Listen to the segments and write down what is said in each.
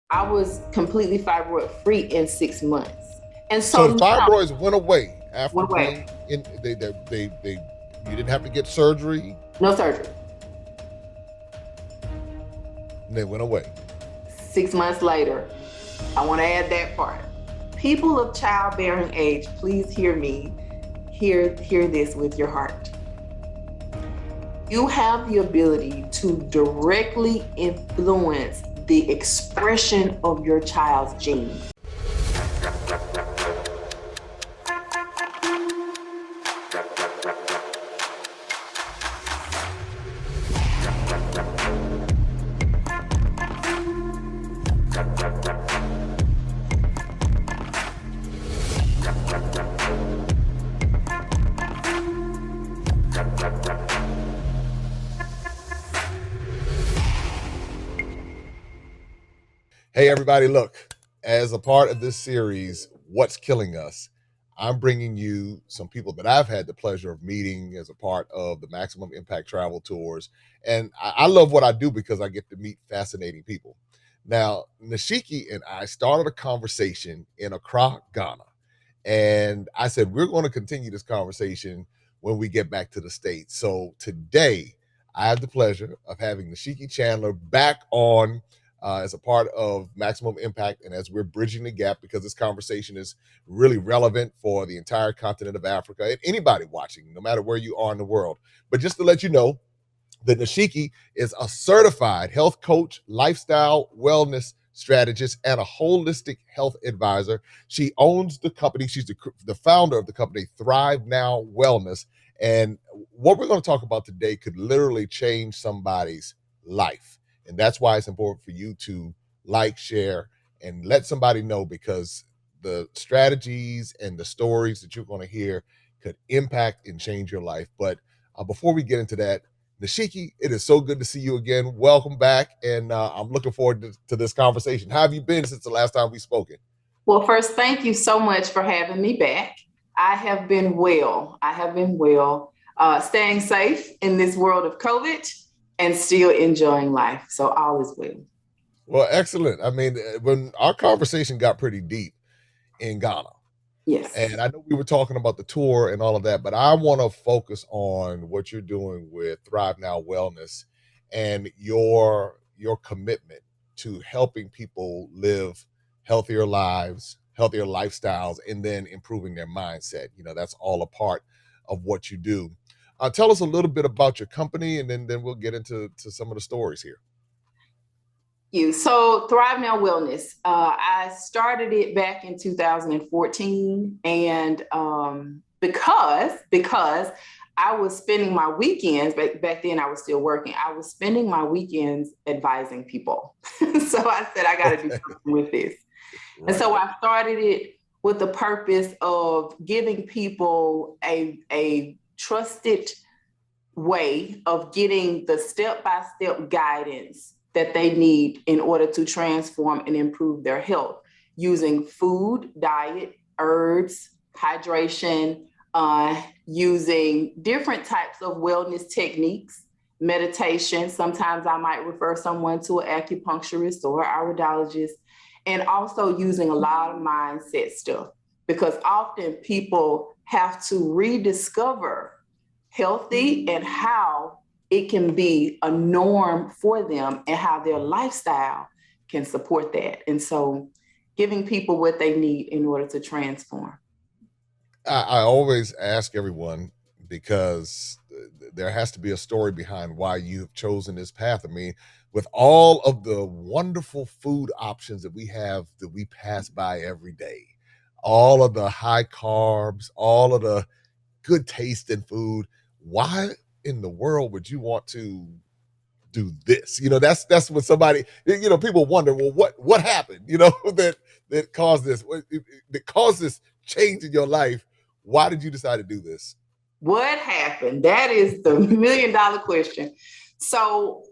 I was completely fibroid free in 6 months. And So so the now, fibroids went away after one way, being in. You didn't have to get surgery. no surgery. And they went away. 6 months later, I want to add that part. People of childbearing age, please hear me. Hear this with your heart. You have the ability to directly influence the expression of your child's genes. Hey, everybody, look, as a part of this series, What's Killing Us, I'm bringing you some people that I've had the pleasure of meeting as a part of the Maximum Impact Travel Tours. And I love what I do because I get to meet fascinating people. Now, Nishisksi and I started a conversation in Accra, Ghana. And I said, we're going to continue this conversation when we get back to the States. So today, I have the pleasure of having Nishisksi Chandler back on as a part of Maximum Impact, and as we're bridging the gap, because this conversation is really relevant for the entire continent of Africa and anybody watching, no matter where you are in the world. But just to let you know, that Nishisksi is a certified health coach, lifestyle wellness strategist, and a holistic health advisor. She owns the company. She's the founder of the company Thrive Now Wellness. And what we're going to talk about today could literally change somebody's life. And that's why it's important for you to like, share, and let somebody know, because the strategies and the stories that you're going to hear could impact and change your life. But before we get into that, Nishisksi, it is so good to see you again. Welcome back, and I'm looking forward to this conversation. How have you been since the last time we've spoken? Well, first, thank you so much for having me back. I have been well. Staying safe in this world of COVID and still enjoying life. So all is well. Well, excellent. I mean, when our conversation got pretty deep in Ghana, Yes. and I know we were talking about the tour and all of that, but I want to focus on what you're doing with Thrive Now Wellness and your commitment to helping people live healthier lives, healthier lifestyles, and then improving their mindset. You know, that's all a part of what you do. Tell us a little bit about your company, and then we'll get into some of the stories here. So Thrive Now Wellness, I started it back in 2014, and because I was spending my weekends, back then I was still working, I was spending my weekends advising people. So I said, I got to do something with this. Right. And so I started it with the purpose of giving people a trusted way of getting the step-by-step guidance that they need in order to transform and improve their health, using food, diet, herbs, hydration, using different types of wellness techniques, meditation. Sometimes I might refer someone to an acupuncturist or an iridologist, and also using a lot of mindset stuff, because often people have to rediscover healthy and how it can be a norm for them and how their lifestyle can support that. And so giving people what they need in order to transform. I always ask everyone, because there has to be a story behind why you've chosen this path. I mean, with all of the wonderful food options that we have that we pass by every day, all of the high carbs, all of the good tasting food, why in the world would you want to do this? You know, that's what somebody, you know, people wonder, well, what happened, you know, that caused this, that caused this change in your life? Why did you decide to do this? What happened? That is the $1 million question. So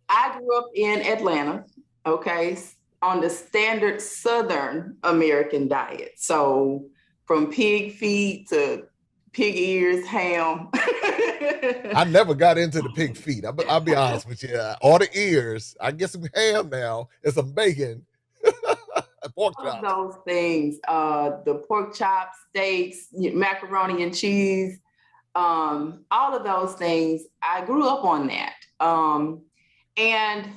I grew up in Atlanta, okay, on the standard Southern American diet. So from pig feet to pig ears, ham. I never got into the pig feet. I'll be honest with you. Or the ears. I get some ham now and some bacon. Pork All of chops. those things, the pork chops, steaks, macaroni and cheese, all of those things, I grew up on that. And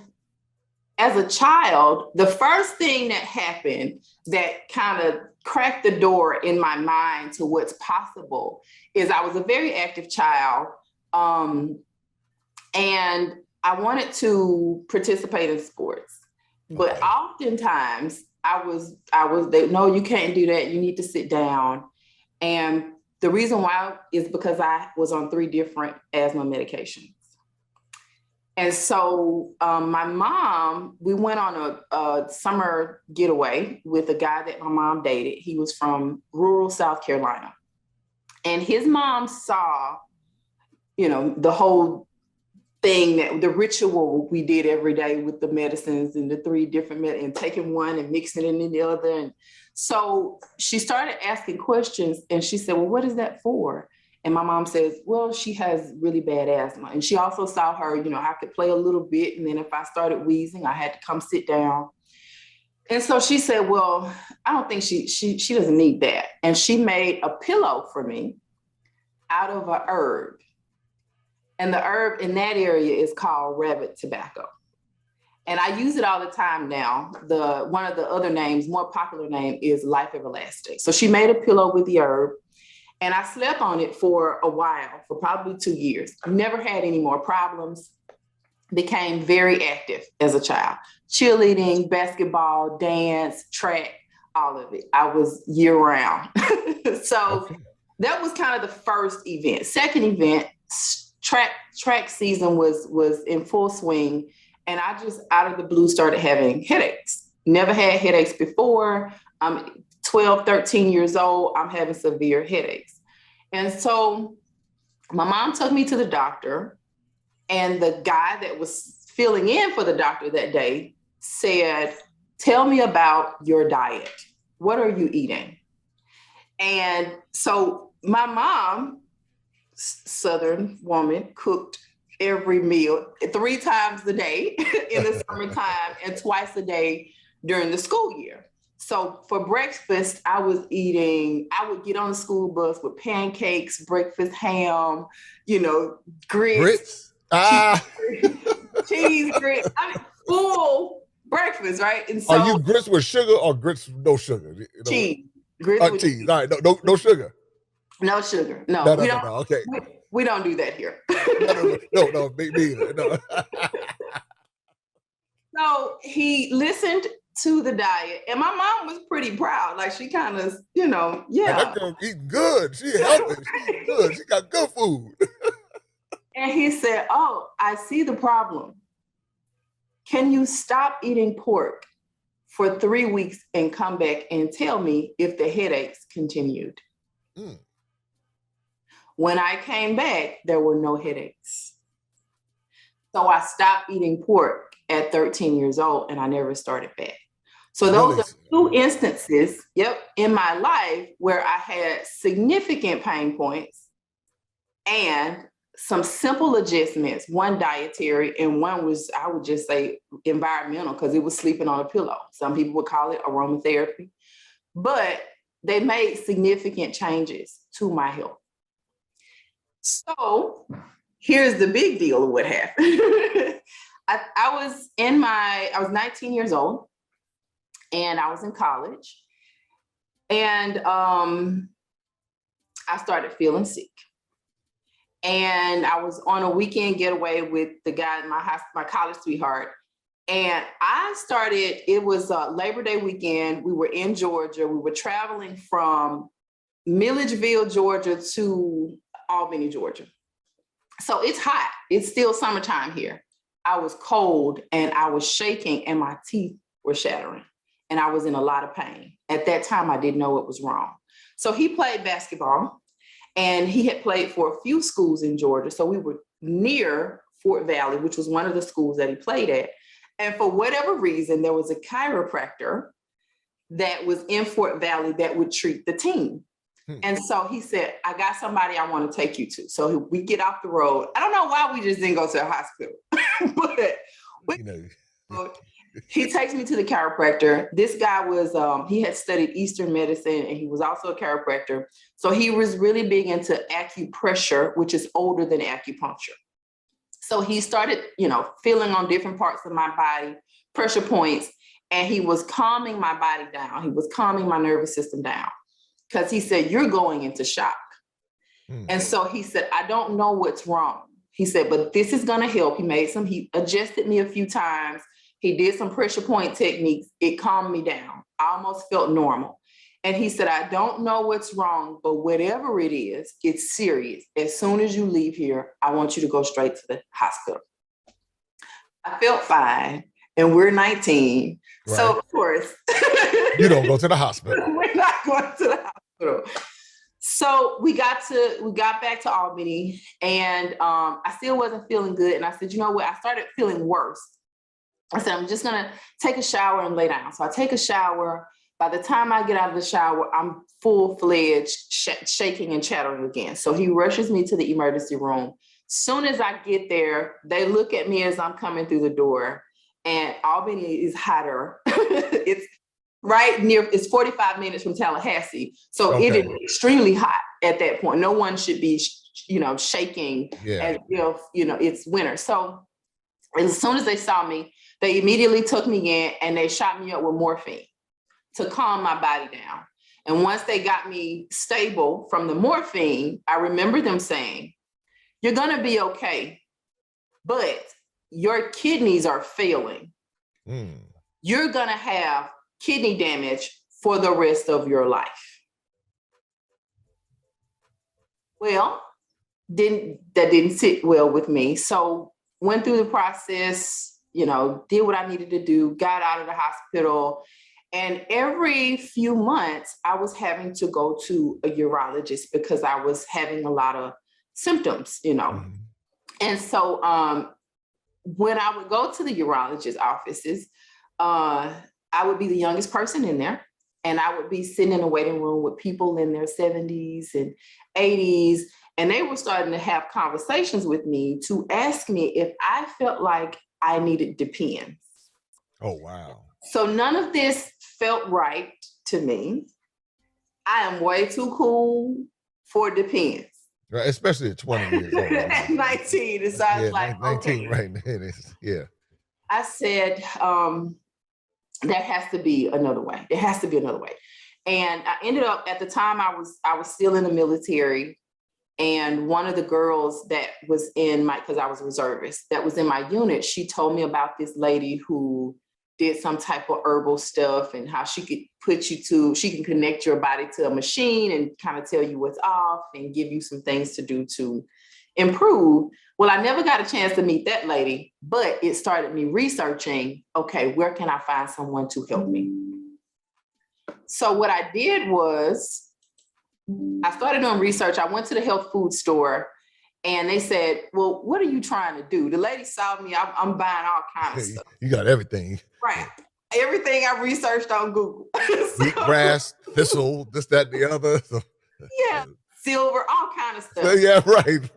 as a child, the first thing that happened that kind of cracked the door in my mind to what's possible is I was a very active child. And I wanted to participate in sports, but oftentimes no, you can't do that. You need to sit down. And the reason why is because I was on 3 different asthma medications. And so my mom, we went on a summer getaway with a guy that my mom dated. He was from rural South Carolina. And his mom saw, the whole thing, that the ritual we did every day with the medicines and the 3 different and taking one and mixing it in the other. And so she started asking questions, and she said, well, what is that for? And my mom says, well, she has really bad asthma. And she also saw her, I could play a little bit. And then if I started wheezing, I had to come sit down. And so she said, well, I don't think she doesn't need that. And she made a pillow for me out of a herb. And the herb in that area is called rabbit tobacco. And I use it all the time now. One of the other names, more popular name, is Life Everlasting. So she made a pillow with the herb, and I slept on it for a while, for probably 2 years. Never had any more problems. Became very active as a child. Cheerleading, basketball, dance, track, all of it. I was year round. So that was kind of the first event. Second event, track season was in full swing. And I just out of the blue started having headaches. Never had headaches before. I'm 12, 13 years old. I'm having severe headaches. And so my mom took me to the doctor, and the guy that was filling in for the doctor that day said, tell me about your diet. What are you eating? And so my mom, Southern woman, cooked every meal 3 times a day in the summertime and twice a day during the school year. So for breakfast, I would get on the school bus with pancakes, breakfast ham, grits. Cheese, grits. I mean, full breakfast, right? And so, are you grits with sugar or grits with no sugar? Cheese. Grits with cheese. All right, no sugar. No sugar. No. Okay. We don't do that here. No, me either. No. So he listened to the diet, and my mom was pretty proud. Like, she kind of, yeah. That girl eating good. She healthy. She good. She got good food. And he said, oh, I see the problem. Can you stop eating pork for 3 weeks and come back and tell me if the headaches continued? When I came back, there were no headaches. So I stopped eating pork at 13 years old, and I never started back. So those are 2 instances, in my life where I had significant pain points and some simple adjustments, one dietary and one was, I would just say, environmental, because it was sleeping on a pillow. Some people would call it aromatherapy, but they made significant changes to my health. So here's the big deal of what happened. I was 19 years old, and I was in college, and I started feeling sick. And I was on a weekend getaway with the guy, my college sweetheart. And it was Labor Day weekend. We were in Georgia. We were traveling from Milledgeville, Georgia to Albany, Georgia. So it's hot. It's still summertime here. I was cold, and I was shaking, and my teeth were shattering, and I was in a lot of pain. At that time, I didn't know what was wrong. So he played basketball, and he had played for a few schools in Georgia. So we were near Fort Valley, which was one of the schools that he played at. And for whatever reason, there was a chiropractor that was in Fort Valley that would treat the team. And so he said, I got somebody I want to take you to. So we get off the road. I don't know why we just didn't go to a hospital, but He takes me to the chiropractor. This guy was, he had studied Eastern medicine and he was also a chiropractor. So he was really big into acupressure, which is older than acupuncture. So he started, feeling on different parts of my body, pressure points, and he was calming my body down. He was calming my nervous system down because he said, you're going into shock. And so he said, I don't know what's wrong. He said, but this is going to help. He adjusted me a few times. He did some pressure point techniques. It calmed me down. I almost felt normal. And he said, I don't know what's wrong, but whatever it is, it's serious. As soon as you leave here, I want you to go straight to the hospital. I felt fine. And we're 19. Right. So of course, you don't go to the hospital. We're not going to the hospital. So we got back to Albany, and I still wasn't feeling good. And I said, you know what? I started feeling worse. I said, I'm just going to take a shower and lay down. So I take a shower. By the time I get out of the shower, I'm full-fledged shaking and chattering again. So he rushes me to the emergency room. Soon as I get there, they look at me as I'm coming through the door, and Albany is hotter. It's 45 minutes from Tallahassee. So It is extremely hot at that point. No one should be, shaking as if, it's winter. So as soon as they saw me, they immediately took me in and they shot me up with morphine to calm my body down. And once they got me stable from the morphine, I remember them saying, you're going to be okay, but your kidneys are failing. You're going to have kidney damage for the rest of your life. Well, that didn't sit well with me. So went through the process, did what I needed to do, got out of the hospital. And every few months, I was having to go to a urologist because I was having a lot of symptoms, And so when I would go to the urologist offices, I would be the youngest person in there, and I would be sitting in a waiting room with people in their 70s and 80s, and they were starting to have conversations with me to ask me if I felt like I needed Depends. Oh, wow. So none of this felt right to me. I am way too cool for Depends. Right, especially at 20 years old. At 19, and so I was like, 19, okay. Right. Yeah. I said, there has to be another way. There has to be another way. And I ended up, at the time I was still in the military, and one of the girls that was because I was a reservist, that was in my unit, she told me about this lady who did some type of herbal stuff and how she can connect your body to a machine and kind of tell you what's off and give you some things to do to improve. Well, I never got a chance to meet that lady, but it started me researching, okay, where can I find someone to help me? So what I did was I started doing research. I went to the health food store and they said, well, what are you trying to do? The lady saw me, I'm buying all kinds of stuff. You got everything. Right. Everything I researched on Google. Wheatgrass, thistle, this, that, the other. Yeah, silver, all kind of stuff. So, yeah, right.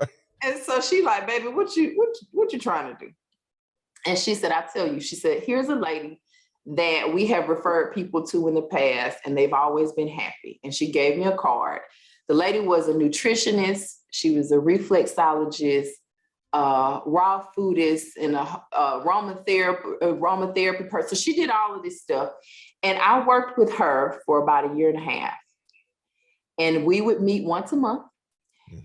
And so she like, baby, what you trying to do? And she said, I tell you, she said, here's a lady that we have referred people to in the past and they've always been happy. And she gave me a card. The lady was a nutritionist. She was a reflexologist, raw foodist, and a aromatherapy person. So she did all of this stuff. And I worked with her for about a year and a half. And we would meet once a month.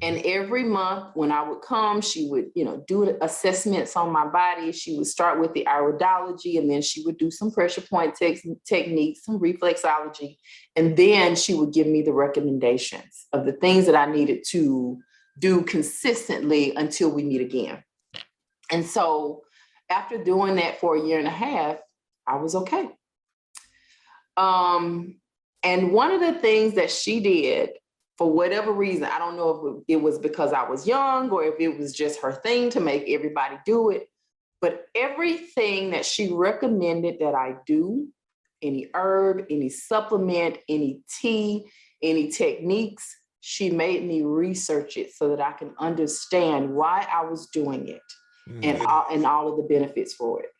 And every month when I would come, she would, do assessments on my body. She would start with the iridology, and then she would do some pressure point techniques, some reflexology. And then she would give me the recommendations of the things that I needed to do consistently until we meet again. And so after doing that for a year and a half, I was okay. And one of the things that she did, for whatever reason, I don't know if it was because I was young or if it was just her thing to make everybody do it, but everything that she recommended that I do, any herb, any supplement, any tea, any techniques, she made me research it so that I can understand why I was doing it and all of the benefits for it.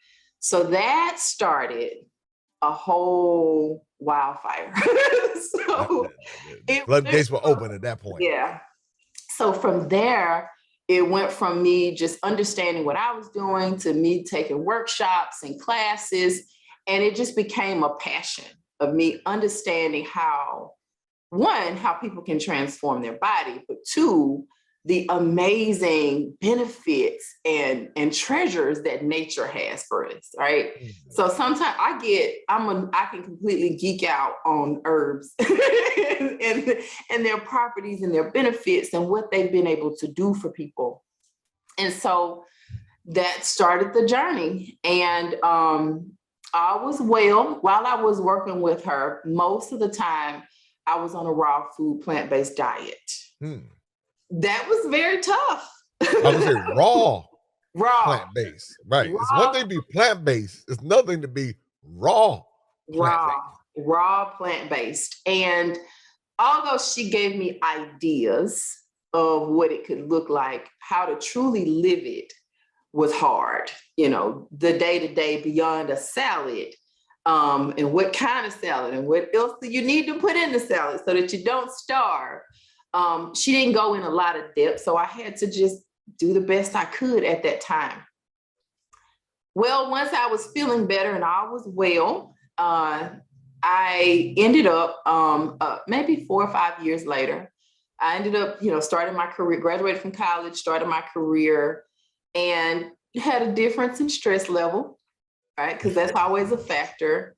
So that started a whole wildfire. So the floodgates were open at that point. Yeah. So from there, it went from me just understanding what I was doing to me taking workshops and classes. And it just became a passion of me understanding how, one, how people can transform their body, but two, the amazing benefits and treasures that nature has for us, right? Mm-hmm. So sometimes I can completely geek out on herbs and their properties and their benefits and what they've been able to do for people. And so that started the journey. And I was while I was working with her, most of the time I was on a raw food, plant-based diet. That was very tough. I would say raw plant-based. Right. Raw. It's one thing to be plant-based. It's another thing to be raw plant-based. And although she gave me ideas of what it could look like, how to truly live it was hard. You know, the day-to-day beyond a salad, and what kind of salad and what else do you need to put in the salad so that you don't starve. She didn't go in a lot of depth, so I had to just do the best I could at that time. Well, once I was feeling better and I was well, I ended up, maybe 4 or 5 years later, I ended up, starting my career, graduated from college, started my career, and had a difference in stress level, right? Because that's always a factor.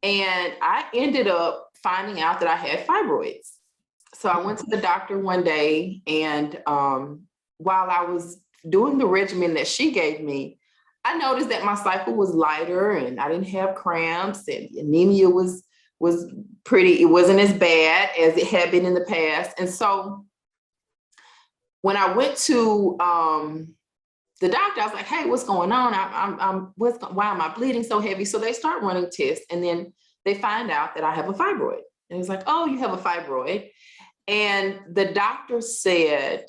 And I ended up finding out that I had fibroids. So I went to the doctor one day, and while I was doing the regimen that she gave me, I noticed that my cycle was lighter and I didn't have cramps, and anemia was pretty, it wasn't as bad as it had been in the past. And so when I went to the doctor, I was like, hey, what's going on? Why am I bleeding so heavy? So they start running tests, and then they find out that I have a fibroid. And it's like, oh, you have a fibroid. And the doctor said,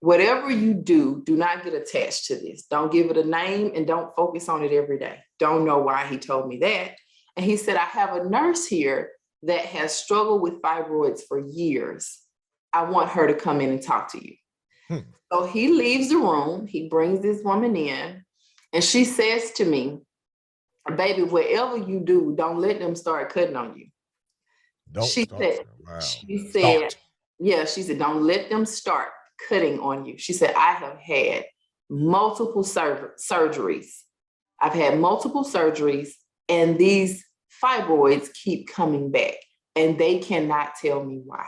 whatever you do not get attached to this. Don't give it a name and don't focus on it every day. Don't know why he told me that. And he said, I have a nurse here that has struggled with fibroids for years. I want her to come in and talk to you. So he leaves the room. He brings this woman in, and she says to me, baby, whatever you do, don't let them start cutting on you. She said, don't let them start cutting on you. She said, I have had multiple surgeries. I've had multiple surgeries, and these fibroids keep coming back, and they cannot tell me why.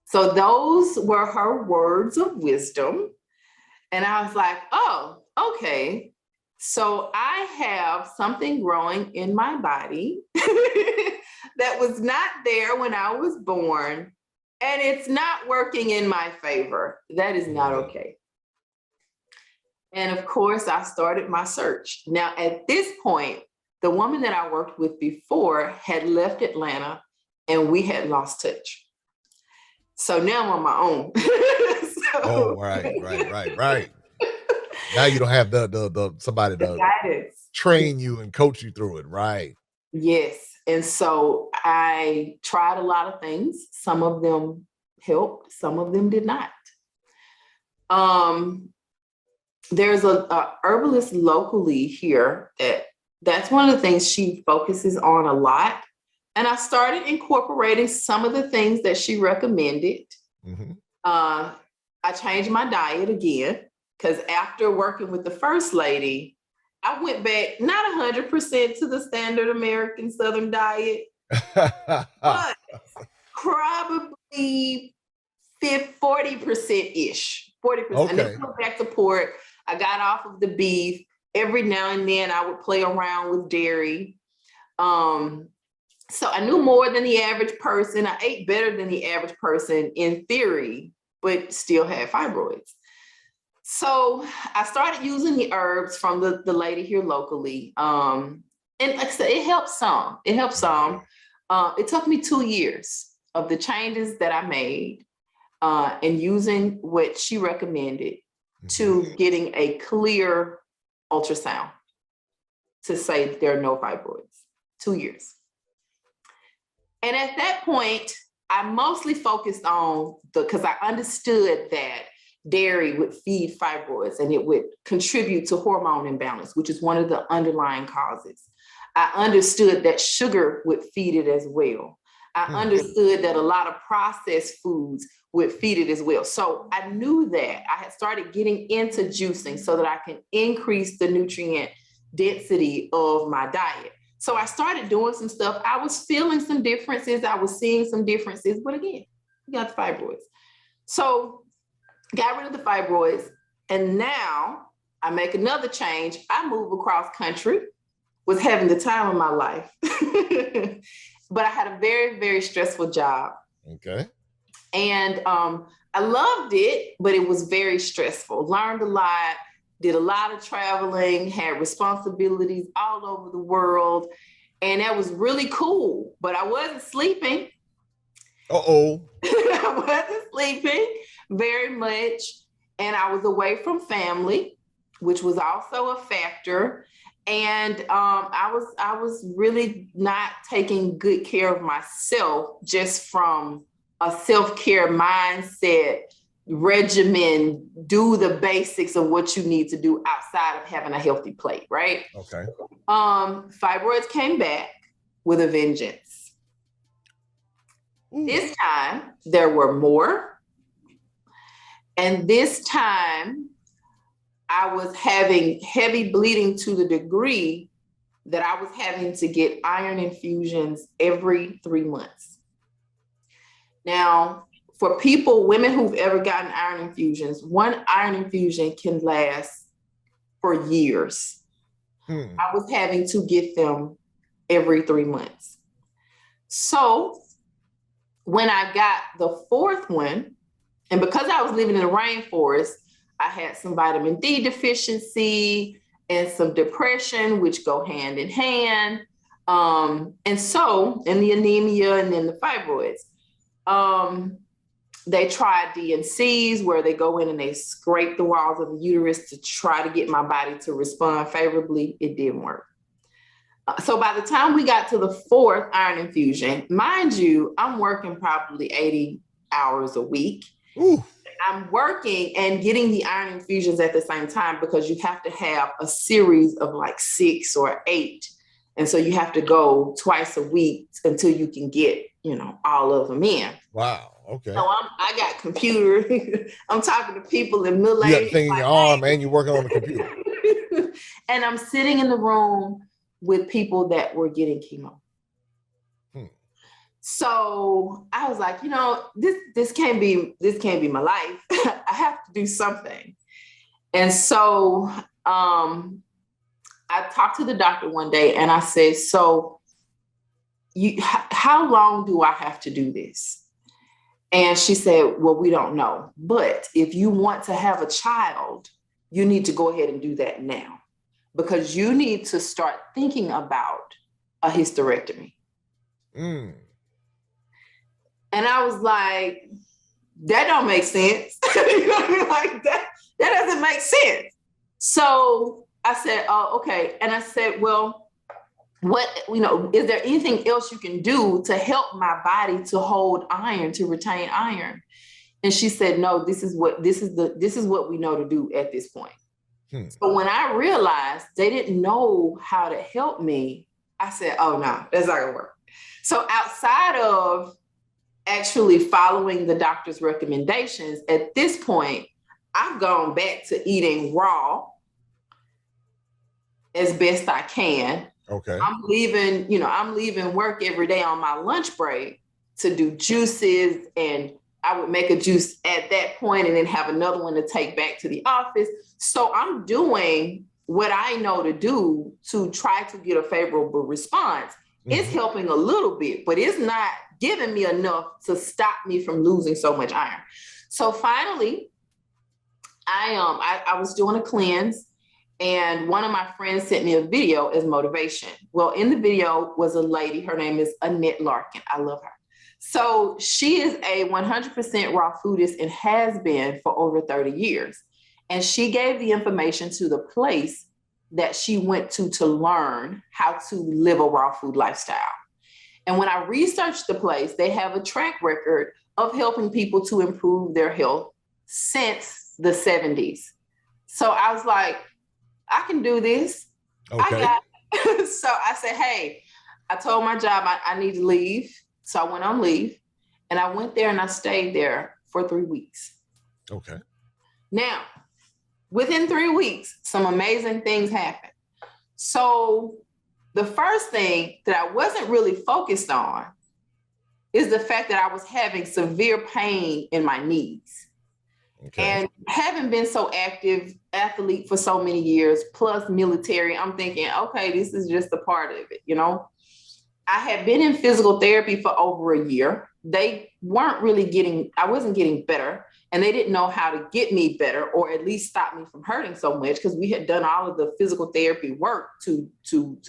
So those were her words of wisdom. And I was like, oh, okay. So I have something growing in my body that was not there when I was born, and it's not working in my favor. That is not okay. And of course, I started my search. Now, at this point, the woman that I worked with before had left Atlanta, and we had lost touch. So now I'm on my own. Right. Now you don't have the somebody to train you and coach you through it, right? Yes. And so I tried a lot of things. Some of them helped, some of them did not. There's a herbalist locally here that's one of the things she focuses on a lot. And I started incorporating some of the things that she recommended. Mm-hmm. I changed my diet again, because after working with the first lady, I went back, not 100% to the standard American Southern diet, but probably 40%-ish, 40%. Okay. And then went back to pork. I got off of the beef. Every now and then I would play around with dairy. So I knew more than the average person. I ate better than the average person in theory, but still had fibroids. So I started using the herbs from the lady here locally. And like I said, it helped some. It took me 2 years of the changes that I made and using what she recommended to getting a clear ultrasound. to say there are no fibroids. 2 years. And at that point, I mostly focused on because I understood that dairy would feed fibroids and it would contribute to hormone imbalance, which is one of the underlying causes. I understood that sugar would feed it as well. I understood that a lot of processed foods would feed it as well. So I knew that. I had started getting into juicing so that I can increase the nutrient density of my diet. So I started doing some stuff. I was feeling some differences. I was seeing some differences, but again, we got the fibroids. So got rid of the fibroids. And now I make another change. I move across country, was having the time of my life. But I had a very, very stressful job. Okay. And I loved it, but it was very stressful. Learned a lot, did a lot of traveling, had responsibilities all over the world. And that was really cool, but I wasn't sleeping. Uh-oh. I wasn't sleeping very much. And I was away from family, which was also a factor. And I was really not taking good care of myself just from a self-care mindset regimen, do the basics of what you need to do outside of having a healthy plate, right? Okay. Fibroids came back with a vengeance. Ooh. This time there were more. And this time I was having heavy bleeding to the degree that I was having to get iron infusions every 3 months. Now, for people, women who've ever gotten iron infusions, one iron infusion can last for years. I was having to get them every 3 months. So when I got the fourth one, and because I was living in the rainforest, I had some vitamin D deficiency and some depression, which go hand in hand. And the anemia and then the fibroids. They tried DNCs where they go in and they scrape the walls of the uterus to try to get my body to respond favorably. It didn't work. So by the time we got to the fourth iron infusion, mind you, I'm working probably 80 hours a week. Ooh. I'm working and getting the iron infusions at the same time because you have to have a series of like 6 or 8. And so you have to go twice a week until you can get, all of them in. Wow. Okay. So I got computer. I'm talking to people in middle age. You got the thing in your arm and you're working on the computer. And I'm sitting in the room with people that were getting chemo. So I was like, this can't be my life. I have to do something. And so I talked to the doctor one day and I said, so how long do I have to do this? And she said, well, we don't know. But if you want to have a child, you need to go ahead and do that now because you need to start thinking about a hysterectomy. And I was like, that don't make sense. Like that doesn't make sense. So I said, oh, okay. And I said, well, is there anything else you can do to help my body to hold iron, to retain iron? And she said, no, this is what we know to do at this point. So when I realized they didn't know how to help me, I said, oh no, that's not gonna work. So outside of actually following the doctor's recommendations, at this point, I've gone back to eating raw as best I can. Okay. I'm leaving work every day on my lunch break to do juices, and I would make a juice at that point and then have another one to take back to the office. So I'm doing what I know to do to try to get a favorable response. It's helping a little bit, but it's not giving me enough to stop me from losing so much iron. So finally, I was doing a cleanse. And one of my friends sent me a video as motivation. Well, in the video was a lady. Her name is Annette Larkin. I love her. So she is a 100% raw foodist and has been for over 30 years. And she gave the information to the place that she went to learn how to live a raw food lifestyle. And when I researched the place, they have a track record of helping people to improve their health since the 70s. So I was like, I can do this. Okay. I got it. So I said, hey, I told my job I need to leave. So I went on leave and I went there and I stayed there for 3 weeks. Okay. Now, within 3 weeks, some amazing things happened. So the first thing that I wasn't really focused on is the fact that I was having severe pain in my knees. Okay. And having been so active athlete for so many years, plus military, I'm thinking, okay, this is just a part of it, you know? I had been in physical therapy for over a year. They weren't really I wasn't getting better, and they didn't know how to get me better or at least stop me from hurting so much because we had done all of the physical therapy work to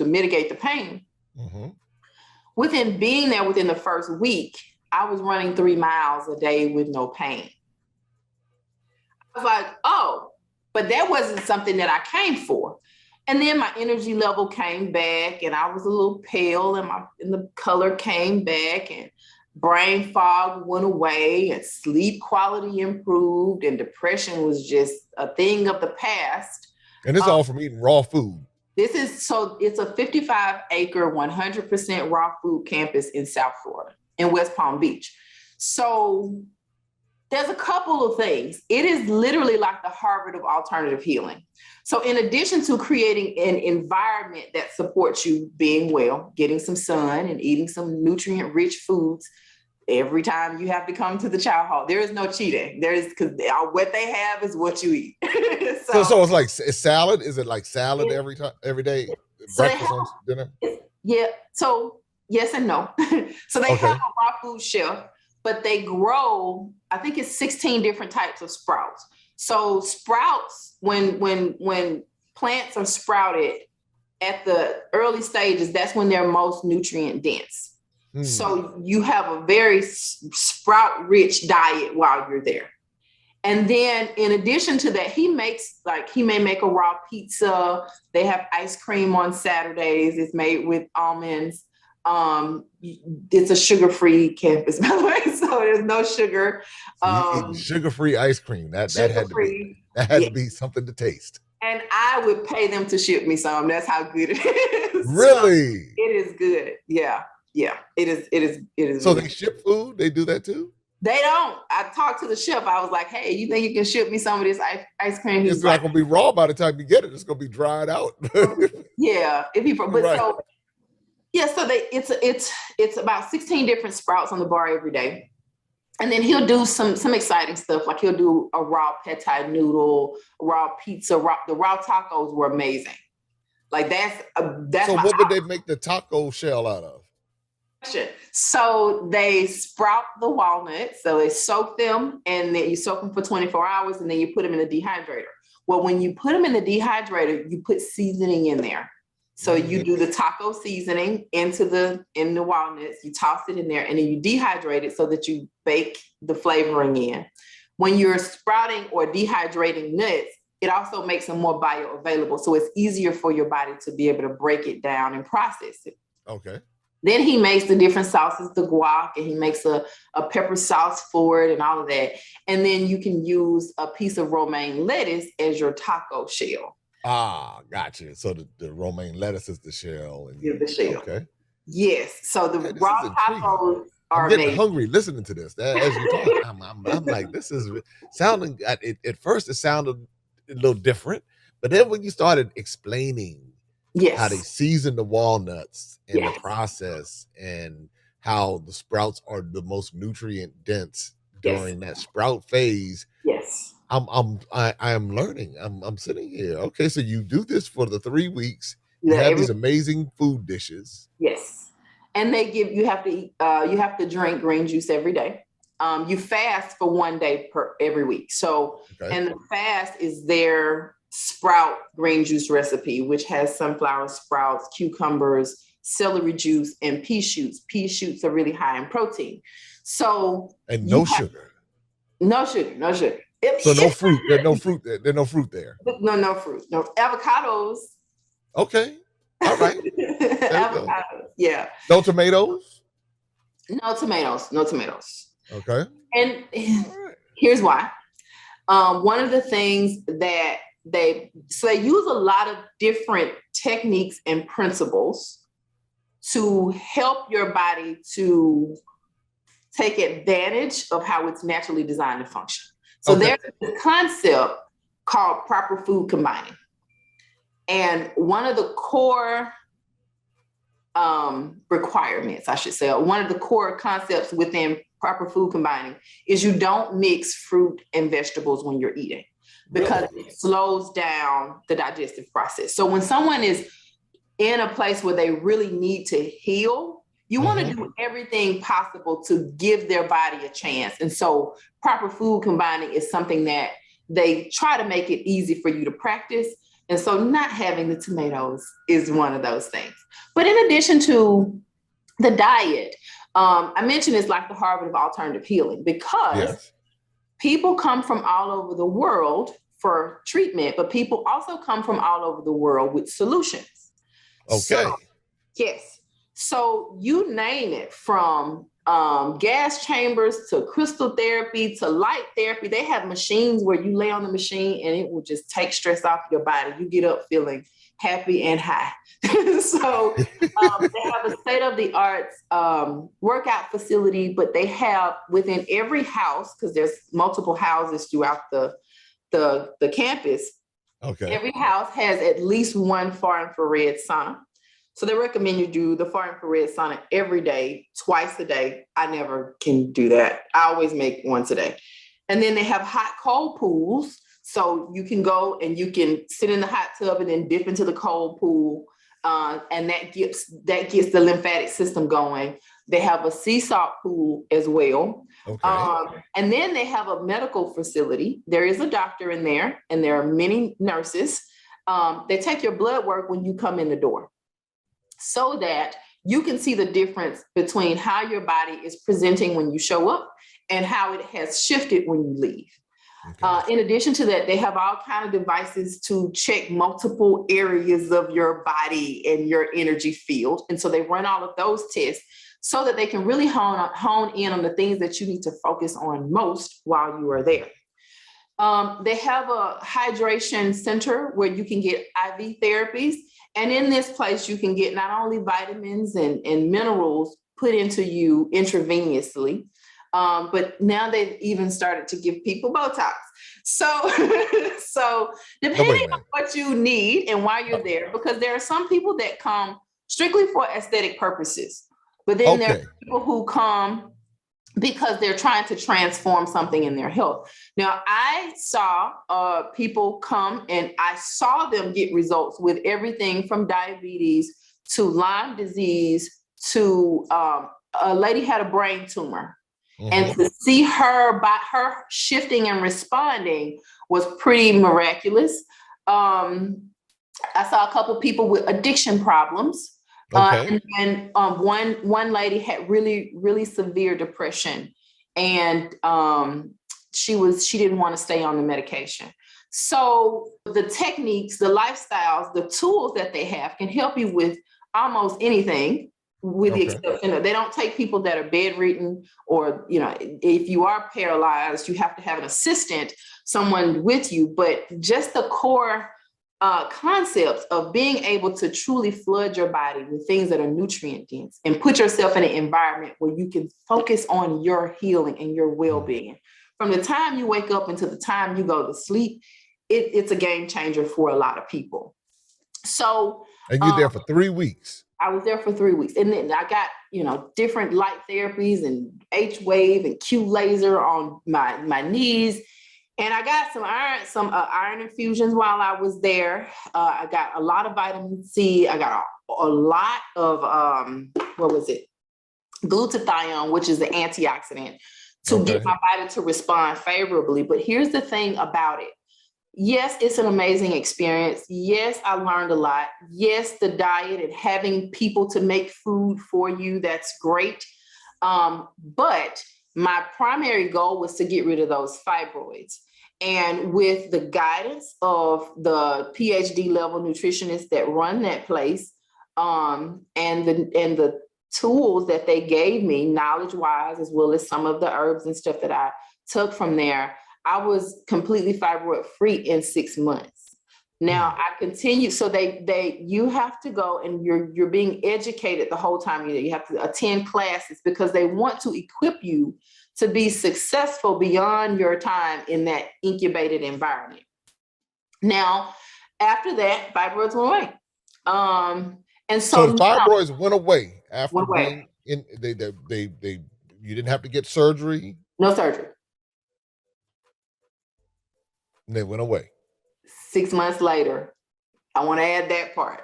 mitigate the pain. Mm-hmm. Within being there within the first week, I was running 3 miles a day with no pain. I was like, oh, but that wasn't something that I came for. And then my energy level came back and I was a little pale and the color came back and brain fog went away and sleep quality improved and depression was just a thing of the past. And it's all from eating raw food. It's a 55-acre, 100% raw food campus in South Florida, in West Palm Beach. So there's a couple of things. It is literally like the Harvard of alternative healing. So in addition to creating an environment that supports you being well, getting some sun and eating some nutrient-rich foods, every time you have to come to the chow hall, there is no cheating. Because what they have is what you eat. So it's like salad? Is it like salad every day? Breakfast, lunch, dinner? Yeah. So yes and no. So they have a raw food shelf, but they grow, I think it's 16 different types of sprouts. So sprouts, when plants are sprouted at the early stages, that's when they're most nutrient dense. So you have a very sprout-rich diet while you're there. And then in addition to that, he may make a raw pizza. They have ice cream on Saturdays. It's made with almonds. It's a sugar-free campus, by the way, so there's no sugar. Sugar-free ice cream. That had to be something to taste. And I would pay them to ship me some. That's how good it is. Really? So it is good. Yeah. Yeah, it is. So they ship food? They do that too? They don't. I talked to the chef. I was like, hey, you think you can ship me some of this ice cream? It's not going to be raw by the time you get it. It's going to be dried out. Yeah. So it's about 16 different sprouts on the bar every day. And then he'll do some exciting stuff. Like he'll do a raw pad thai noodle, raw pizza, the raw tacos were amazing. Like that's So what would they make the taco shell out of? So they sprout the walnuts. So they soak them and then you soak them for 24 hours and then you put them in the dehydrator. Well, when you put them in the dehydrator, you put seasoning in there. So you do the taco seasoning in the walnuts, you toss it in there and then you dehydrate it so that you bake the flavoring in. When you're sprouting or dehydrating nuts, it also makes them more bioavailable. So it's easier for your body to be able to break it down and process it. Okay. Then he makes the different sauces, the guac, and he makes a pepper sauce for it and all of that. And then you can use a piece of romaine lettuce as your taco shell. Ah, gotcha. So the romaine lettuce is the shell. And the shell. Okay. Yes. So the raw tacos are I'm getting amazing. hungry listening to this. As you talk, I'm like, this is sounding, at first it sounded a little different, but then when you started explaining how they season the walnuts and the process and how the sprouts are the most nutrient dense during that sprout phase. Yes. I am learning. I'm sitting here. Okay. So you do this for the 3 weeks. You have these amazing food dishes. Yes. And you have to drink green juice every day. You fast for 1 day every week. So, and the fast is their sprout green juice recipe, which has sunflower sprouts, cucumbers, celery juice, and pea shoots. Pea shoots are really high in protein. So no sugar. No sugar. So no fruit. There's no fruit there. No fruit there. No fruit. No avocados Okay. All right. There you go. Avocados, yeah. No tomatoes? No tomatoes, no tomatoes. Okay. And All right. here's why. One of the things that they use a lot of different techniques and principles to help your body to take advantage of how it's naturally designed to function. So there's a concept called proper food combining. And one of the core requirements, I should say, one of the core concepts within proper food combining is you don't mix fruit and vegetables when you're eating, because it slows down the digestive process. So when someone is in a place where they really need to heal, you want to do everything possible to give their body a chance. And so proper food combining is something that they try to make it easy for you to practice. And so not having the tomatoes is one of those things. But in addition to the diet, I mentioned it's like the Harvard of alternative healing, because people come from all over the world for treatment, but people also come from all over the world with solutions. Okay. So, yes. So you name it, from gas chambers to crystal therapy to light therapy. They have machines where you lay on the machine and it will just take stress off your body. You get up feeling happy and high. So they have a state-of-the-art workout facility, but they have within every house, because there's multiple houses throughout the campus. Okay. Every house has at least one far infrared sauna. So they recommend you do the far infrared sauna every day, twice a day. I never can do that. I always make once a day. And then they have hot cold pools. So you can go and you can sit in the hot tub and then dip into the cold pool. And that gets the lymphatic system going. They have a sea salt pool as well. Okay. And then they have a medical facility. There is a doctor in there, and there are many nurses. They take your blood work when you come in the door, so that you can see the difference between how your body is presenting when you show up and how it has shifted when you leave. Okay. In addition to that, they have all kinds of devices to check multiple areas of your body and your energy field. And so they run all of those tests so that they can really hone in on the things that you need to focus on most while you are there. They have a hydration center where you can get IV therapies. And in this place, you can get not only vitamins and minerals put into you intravenously, but now they've even started to give people Botox. So depending on what you need and why you're there, because there are some people that come strictly for aesthetic purposes, but then there are people who come because they're trying to transform something in their health. Now, I saw people come and I saw them get results with everything from diabetes to Lyme disease to a lady had a brain tumor. Mm-hmm. And to see her shifting and responding was pretty miraculous. I saw a couple people with addiction problems. Okay. And one lady had really, really severe depression, and she didn't want to stay on the medication. So the techniques, the lifestyles, the tools that they have can help you with almost anything, with the exception of they don't take people that are bedridden, or, if you are paralyzed, you have to have an assistant, someone with you, but just the core concepts of being able to truly flood your body with things that are nutrient dense and put yourself in an environment where you can focus on your healing and your well-being. From the time you wake up until the time you go to sleep, it's a game changer for a lot of people. So, and you're there for 3 weeks. I was there for 3 weeks. And then I got, different light therapies and H-wave and Q laser on my knees. And I got some iron infusions while I was there. I got a lot of vitamin C. I got a lot of, glutathione, which is the antioxidant, to get my body to respond favorably. But here's the thing about it. Yes, it's an amazing experience. Yes, I learned a lot. Yes, the diet and having people to make food for you, that's great. But my primary goal was to get rid of those fibroids. And with the guidance of the PhD level nutritionists that run that place, and the tools that they gave me, knowledge-wise, as well as some of the herbs and stuff that I took from there, I was completely fibroid free in 6 months. Now I continue. So you have to go, and you're being educated the whole time. You have to attend classes because they want to equip you to be successful beyond your time in that incubated environment. Now, after that, fibroids went away. And so the fibroids went away after went away. being in. You didn't have to get surgery. No surgery. And they went away. 6 months later, I want to add that part.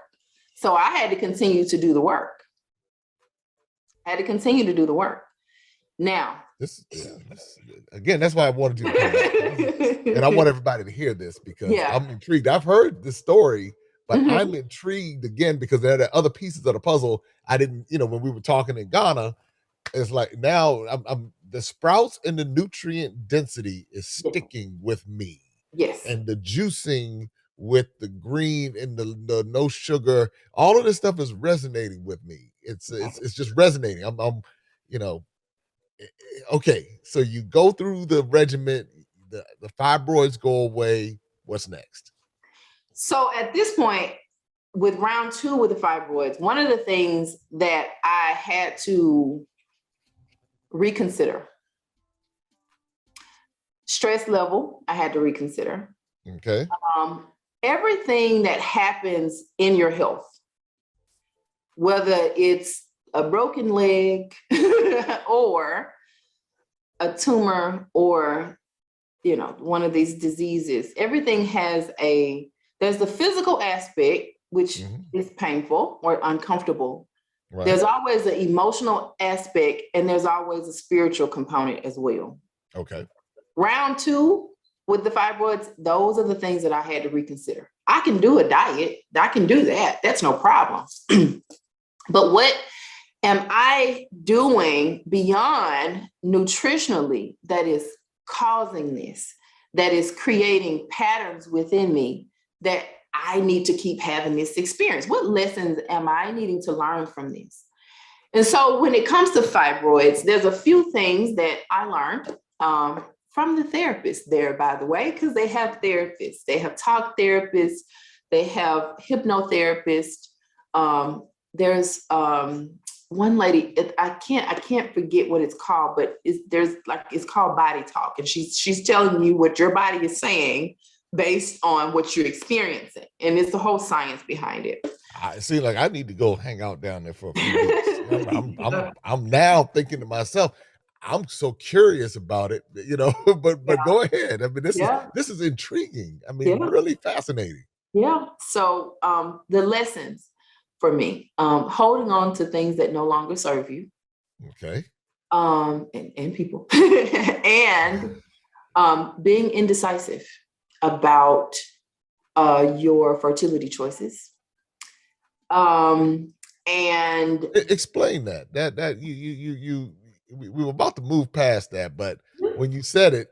So I had to continue to do the work. Now, again, that's why I wanted you to come back. And I want everybody to hear this because I'm intrigued. I've heard this story, but I'm intrigued again because there are other pieces of the puzzle I didn't, when we were talking in Ghana, it's like now I'm the sprouts and the nutrient density is sticking with me. Yes. And the juicing with the green and the no sugar, all of this stuff is resonating with me. It's just resonating. I'm okay. So you go through the regimen, the fibroids go away. What's next? So at this point, with round 2 with the fibroids, one of the things that I had to reconsider, stress level, I had to reconsider. Okay. Everything that happens in your health, whether it's a broken leg or a tumor or, one of these diseases, everything there's the physical aspect, which is painful or uncomfortable. Right. There's always an emotional aspect, and there's always a spiritual component as well. Okay. Round 2 with the fibroids, those are the things that I had to reconsider. I can do a diet. I can do that. That's no problem. But what am I doing beyond nutritionally that is causing this, that is creating patterns within me that I need to keep having this experience? What lessons am I needing to learn from this? And so when it comes to fibroids, there's a few things that I learned from the therapist there, by the way, because they have therapists. They have talk therapists. They have hypnotherapists. There's one lady, I can't forget what it's called, but it's called Body Talk. And she's telling you what your body is saying based on what you're experiencing. And it's the whole science behind it. I see, like I need to go hang out down there for a few weeks. I'm now thinking to myself, I'm so curious about it, but go ahead. I mean, this is intriguing. I mean, really fascinating. Yeah. So the lessons for me, holding on to things that no longer serve you. Okay. And people and being indecisive about your fertility choices. And explain that we were about to move past that, but when you said it,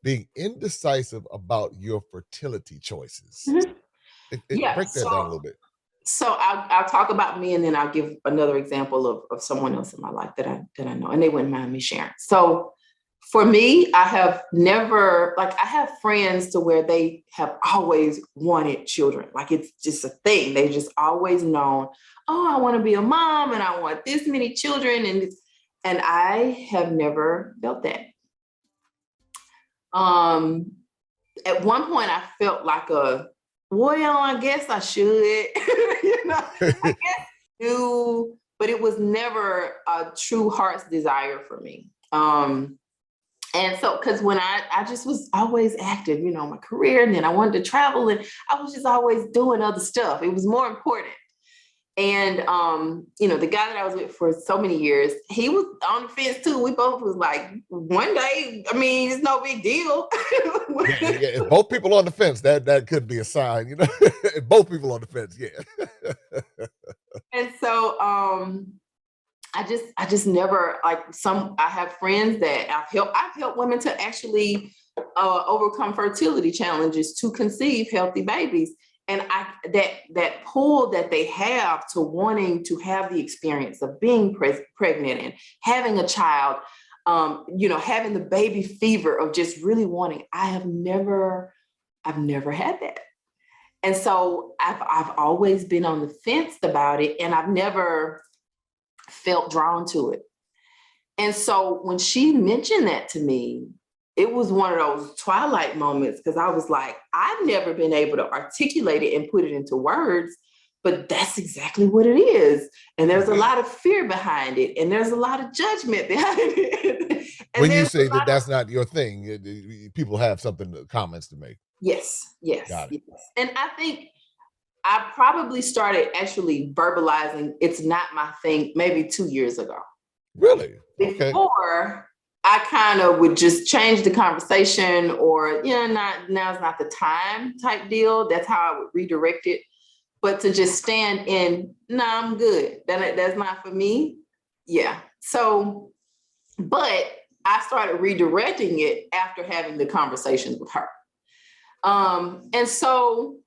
being indecisive about your fertility choices, break that down a little bit. So I'll talk about me, and then I'll give another example of someone else in my life that I know, and they wouldn't mind me sharing. So for me, I have never, I have friends to where they have always wanted children. Like it's just a thing. They just always known, I want to be a mom and I want this many children. And I have never felt that. At one point I felt like I guess I should, I guess I do, but it was never a true heart's desire for me. And so, because when I just was always active, my career, and then I wanted to travel, and I was just always doing other stuff. It was more important. And, the guy that I was with for so many years, he was on the fence too. We both was like, one day, it's no big deal. If both people on the fence, that could be a sign, If both people on the fence, yeah. And so, I just never I have friends that I've helped women to actually overcome fertility challenges to conceive healthy babies. And that pull that they have to wanting to have the experience of being pregnant and having a child, having the baby fever of just really wanting. I've never had that. And so I've always been on the fence about it, and I've never felt drawn to it. And so when she mentioned that to me, it was one of those twilight moments, because I was like, I've never been able to articulate it and put it into words, but that's exactly what it is. And there's a lot of fear behind it, and there's a lot of judgment behind it. When you say that that's not your thing, people have comments to make. Yes. Got it. Yes. And I think I probably started actually verbalizing it's not my thing maybe 2 years ago. Really? Okay. Before, I kind of would just change the conversation, or, now's not the time type deal. That's how I would redirect it. But to just stand in, I'm good. That's not for me. Yeah. So, but I started redirecting it after having the conversations with her. And so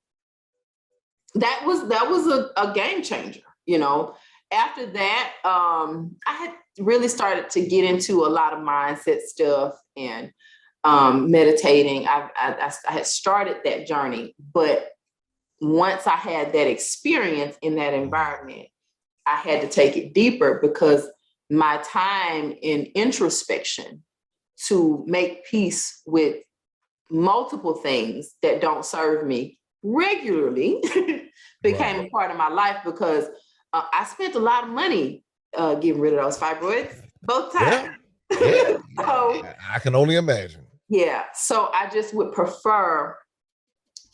that was a game changer, After that, I had really started to get into a lot of mindset stuff and meditating. I had started that journey, but once I had that experience in that environment, I had to take it deeper, because my time in introspection to make peace with multiple things that don't serve me regularly became a part of my life, because I spent a lot of money getting rid of those fibroids both times. Yeah. So, I can only imagine. Yeah. So I just would prefer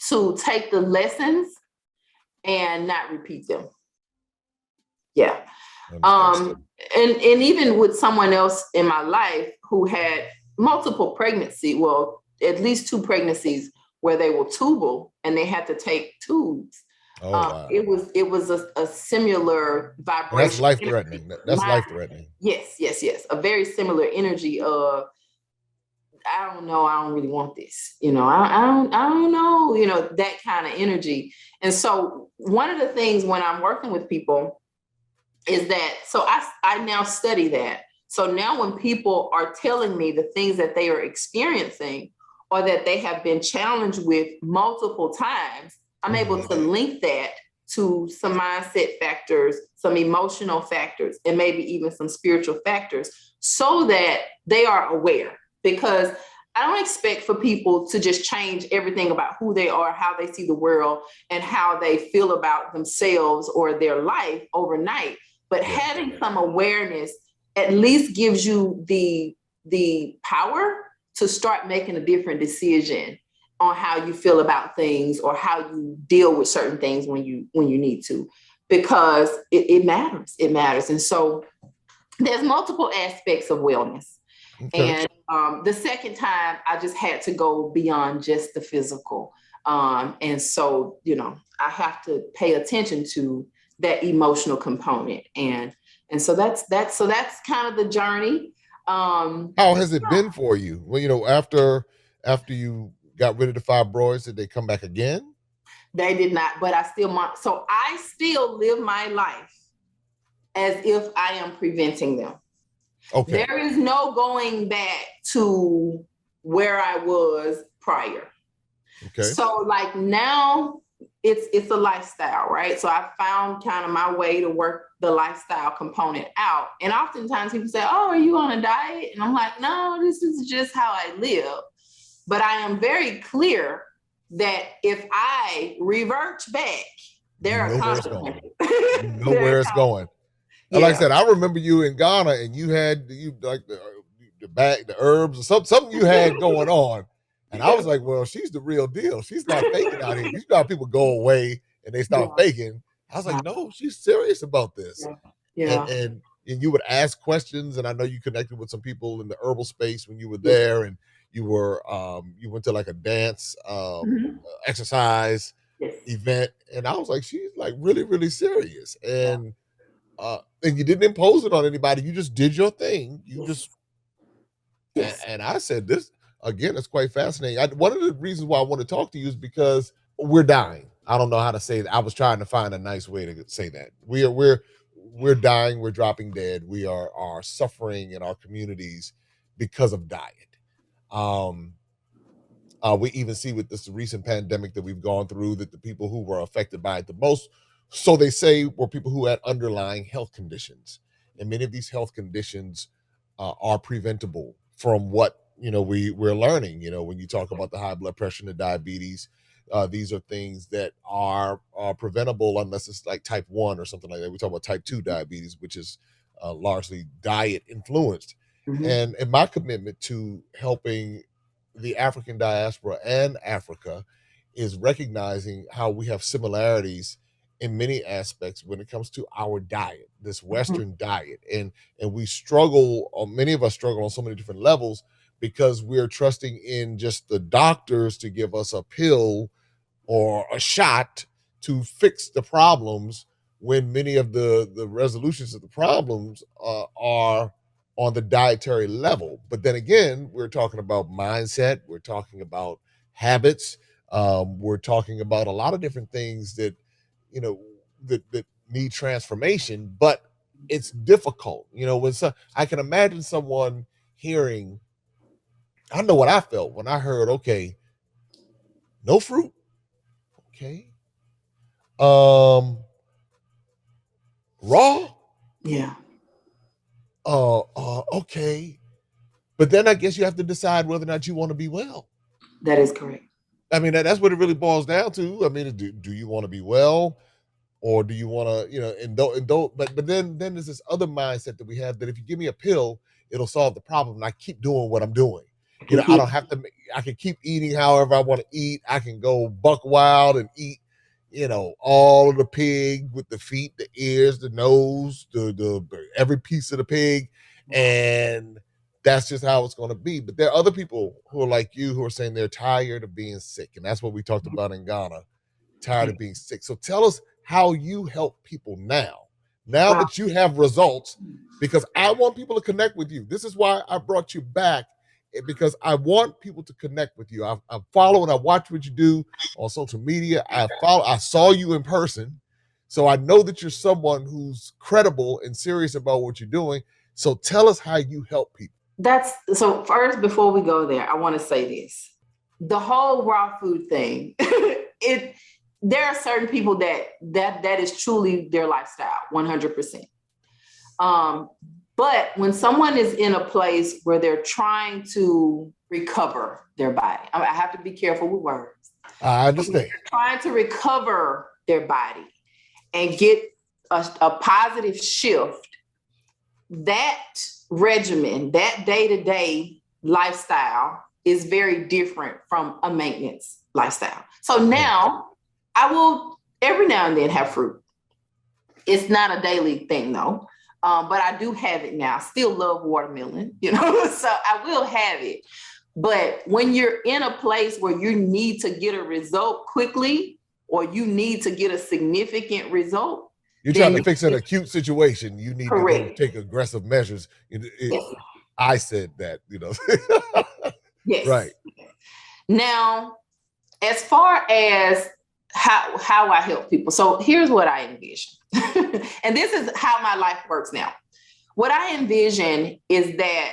to take the lessons and not repeat them. Yeah. And even with someone else in my life who had multiple pregnancy, well, at least 2 pregnancies where they were tubal and they had to take tubes. Oh, wow. It was a similar vibration. That's life-threatening. That's life-threatening. Yes. A very similar energy of, I don't know, I don't really want this. I don't know, that kind of energy. And so one of the things when I'm working with people is that, so I now study that. So now when people are telling me the things that they are experiencing or that they have been challenged with multiple times, I'm able to link that to some mindset factors, some emotional factors, and maybe even some spiritual factors, so that they are aware. Because I don't expect for people to just change everything about who they are, how they see the world, and how they feel about themselves or their life overnight. But having some awareness at least gives you the power to start making a different decision on how you feel about things or how you deal with certain things when you need to, because it matters. It matters. And so there's multiple aspects of wellness. Okay. And the second time I just had to go beyond just the physical. And so, I have to pay attention to that emotional component. And so that's kind of the journey. How has it been for you? Well, after you got rid of the fibroids, did they come back again? They did not, but I still live my life as if I am preventing them. Okay. There is no going back to where I was prior. Okay. So like now it's a lifestyle, right? So I found kind of my way to work the lifestyle component out. And oftentimes people say, "Oh, are you on a diet?" And I'm like, "No, this is just how I live." But I am very clear that if I revert back, there are consequences. You know where it's going. Yeah. Like I said, I remember you in Ghana, and you like the herbs or something you had going on, and I was like, "Well, she's the real deal. She's not faking out here. You got people go away and they start faking." I was like, "No, she's serious about this." Yeah. And you would ask questions, and I know you connected with some people in the herbal space when you were there, and you were you went to like a dance exercise event, and I was like, she's like really, really serious. And you didn't impose it on anybody. You just did your thing. You just and I said this. again, it's quite fascinating. One of the reasons why I want to talk to you is because we're dying. I don't know how to say that. I was trying to find a nice way to say that. We're dying. We're dropping dead. We are suffering in our communities because of diet. We even see with this recent pandemic that we've gone through that the people who were affected by it the most, so they say, were people who had underlying health conditions. And many of these health conditions are preventable from what, we're learning. When you talk about the high blood pressure and the diabetes, these are things that are preventable unless it's like type 1 or something like that. We talk about type 2 diabetes, which is largely diet influenced. And my commitment to helping the African diaspora and Africa is recognizing how we have similarities in many aspects when it comes to our diet, this Western diet. And we struggle, or many of us struggle on so many different levels because we're trusting in just the doctors to give us a pill or a shot to fix the problems, when many of the resolutions of the problems are on the dietary level. But then again, we're talking about mindset, we're talking about habits, we're talking about a lot of different things that, that need transformation, but it's difficult. I can imagine someone hearing, I know what I felt when I heard, okay, no fruit. Okay. Raw. Yeah. Okay. But then I guess you have to decide whether or not you want to be well. That is correct. I mean, that's what it really boils down to. I mean, do you want to be well, or do you want to, but then there's this other mindset that we have that if you give me a pill, it'll solve the problem. And I keep doing what I'm doing. I don't have to, I can keep eating however I want to eat. I can go buck wild and eat, all of the pig with the feet, the ears, the nose, the every piece of the pig. And that's just how it's going to be. But there are other people who are like you, who are saying they're tired of being sick. And that's what we talked about in Ghana, tired of being sick. So tell us how you help people now that you have results, because I want people to connect with you. This is why I brought you back, because I want people to connect with you. I follow and I watch what you do on social media. I saw you in person. So I know that you're someone who's credible and serious about what you're doing. So tell us how you help people. So first, before we go there, I want to say this. The whole raw food thing, there are certain people that is truly their lifestyle, 100%. But when someone is in a place where they're trying to recover their body, I have to be careful with words. I understand. Trying to recover their body and get a positive shift, that regimen, that day-to-day lifestyle is very different from a maintenance lifestyle. So now I will every now and then have fruit. It's not a daily thing though. But I do have it now. I still love watermelon, so I will have it. But when you're in a place where you need to get a result quickly, or you need to get a significant result, you're trying to fix an acute situation, you need to go take aggressive measures. I said that, Yes. Right. Now, as far as how I help people. So here's what I envision. And this is how my life works now. What I envision is that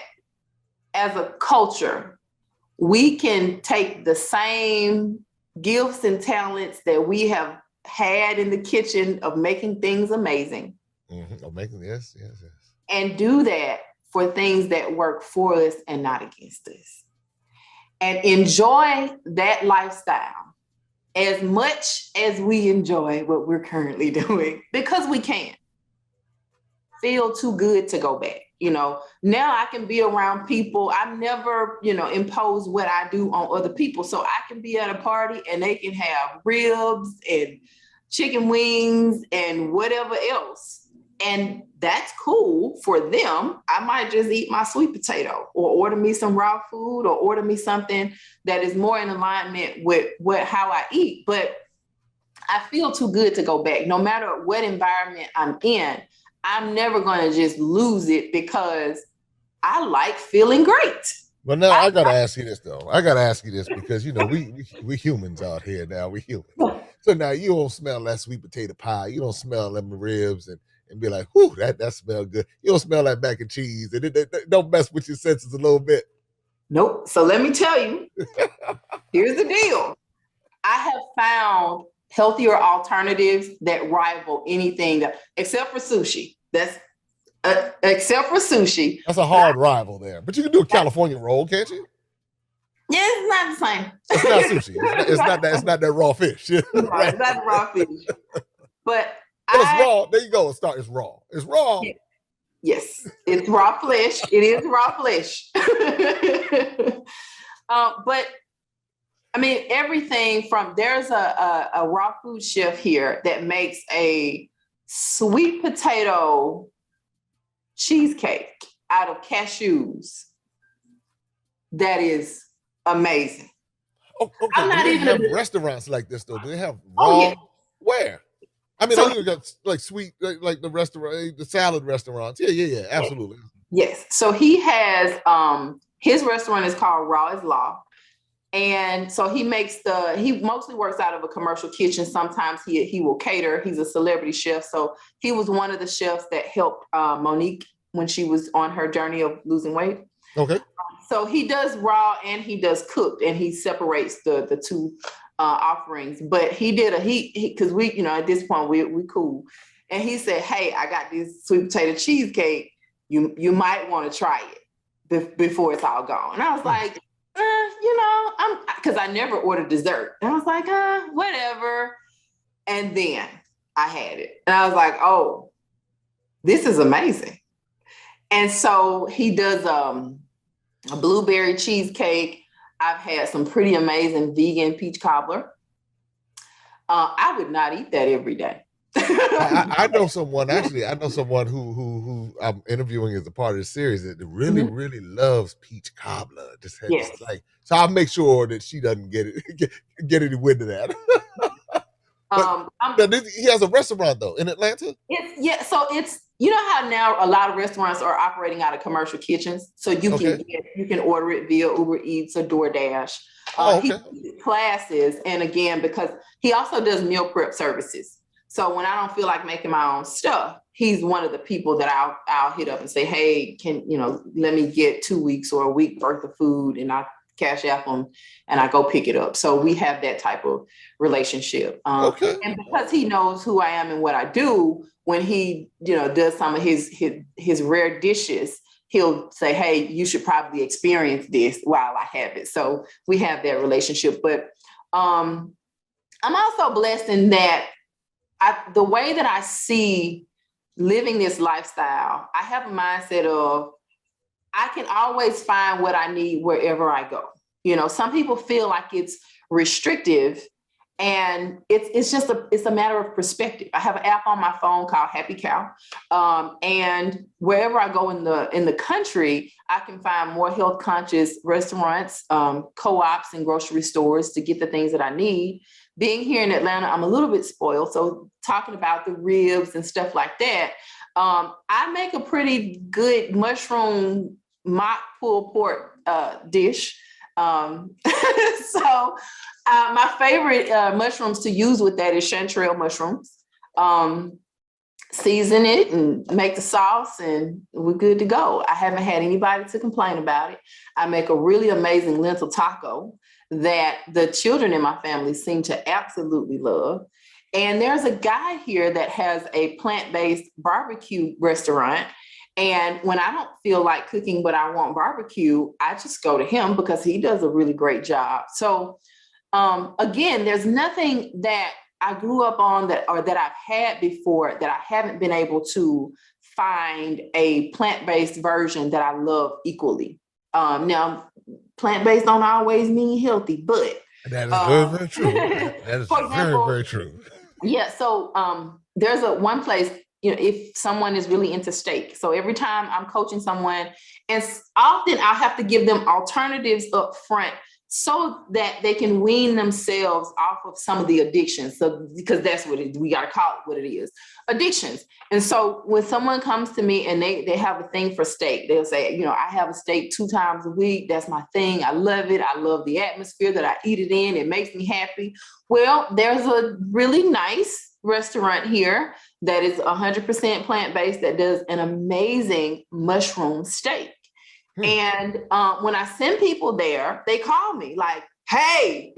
as a culture, we can take the same gifts and talents that we have had in the kitchen of making things amazing. Yes. And do that for things that work for us and not against us. And enjoy that lifestyle as much as we enjoy what we're currently doing, because we can. Feel too good to go back. Now I can be around people. I've never, imposed what I do on other people. So I can be at a party and they can have ribs and chicken wings and whatever else. And that's cool for them. I might just eat my sweet potato, or order me some raw food, or order me something that is more in alignment with how I eat. But I feel too good to go back. No matter what environment I'm in, I'm never going to just lose it, because I like feeling great. Well, now I gotta ask you this though. I gotta ask you this because we humans out here now. We humans. So now you don't smell that sweet potato pie. You don't smell them ribs and be like, whew, that smells good. You don't smell that mac and cheese, and it don't mess with your senses a little bit. Nope. So let me tell you, here's the deal. I have found healthier alternatives that rival anything except for sushi. Except for sushi. That's a hard rival there. But you can do a California roll, can't you? Yeah, it's not the same. It's not sushi. It's not that raw fish. No, it's not the raw fish. But it's raw. There you go. It's raw. It's raw. Yes, it's raw flesh. It is raw flesh. But I mean, everything from there's a raw food chef here that makes a sweet potato cheesecake out of cashews. That is amazing. Okay. I'm not even have restaurants like this though. Do they have raw? Oh, yeah. Where? I mean, I got like sweet, like the restaurant, the salad restaurants. Yeah, absolutely. Yes. So he has his restaurant is called Raw is Law. And so he mostly works out of a commercial kitchen. Sometimes he will cater. He's a celebrity chef. So he was one of the chefs that helped Monique when she was on her journey of losing weight. Okay. So he does raw and he does cooked, and he separates the two offerings. But he did because we, at this point we cool. And he said, hey, I got this sweet potato cheesecake. You might want to try it before it's all gone. And I was like, because I never ordered dessert. And I was like, whatever. And then I had it. And I was like, oh, this is amazing. And so he does a blueberry cheesecake. I've had some pretty amazing vegan peach cobbler. I would not eat that every day. I know someone who I'm interviewing as a part of the series that really, really loves peach cobbler. So I'll make sure that she doesn't get any wind of that. He has a restaurant though in Atlanta. So it's how now a lot of restaurants are operating out of commercial kitchens, so you can order it via Uber Eats or DoorDash. He does classes, and again, because he also does meal prep services. So when I don't feel like making my own stuff, he's one of the people that I'll hit up and say, hey, let me get 2 weeks or a week worth of food, and I cash app them and I go pick it up. So we have that type of relationship. And because he knows who I am and what I do, when he, does some of his rare dishes, he'll say, hey, you should probably experience this while I have it. So we have that relationship. But I'm also blessed in that the way that I see living this lifestyle, I have a mindset of I can always find what I need wherever I go. Some people feel like it's restrictive, and it's a matter of perspective. I have an app on my phone called Happy Cow. And wherever I go in the country, I can find more health conscious restaurants, co-ops and grocery stores to get the things that I need. Being here in Atlanta, I'm a little bit spoiled. So talking about the ribs and stuff like that, I make a pretty good mushroom mock pulled pork dish. So my favorite mushrooms to use with that is chanterelle mushrooms. Season it and make the sauce, and we're good to go. I haven't had anybody to complain about it. I make a really amazing lentil taco that the children in my family seem to absolutely love. And there's a guy here that has a plant-based barbecue restaurant. And when I don't feel like cooking, but I want barbecue, I just go to him because he does a really great job. So again, there's nothing that I grew up on that I've had before that I haven't been able to find a plant-based version that I love equally. Now, plant-based don't always mean healthy, but that is very, very true. That is very, very true. Yeah. So there's one place, if someone is really into steak. So every time I'm coaching someone, and often I'll have to give them alternatives up front so that they can wean themselves off of some of the addictions. So, because that's what we got to call it what it is, addictions. And so when someone comes to me and they have a thing for steak, they'll say, you know, I have a steak 2 times a week. That's my thing. I love it. I love the atmosphere that I eat it in. It makes me happy. Well, there's a really nice restaurant here that is 100% plant-based that does an amazing mushroom steak. And when I send people there, they call me like, hey,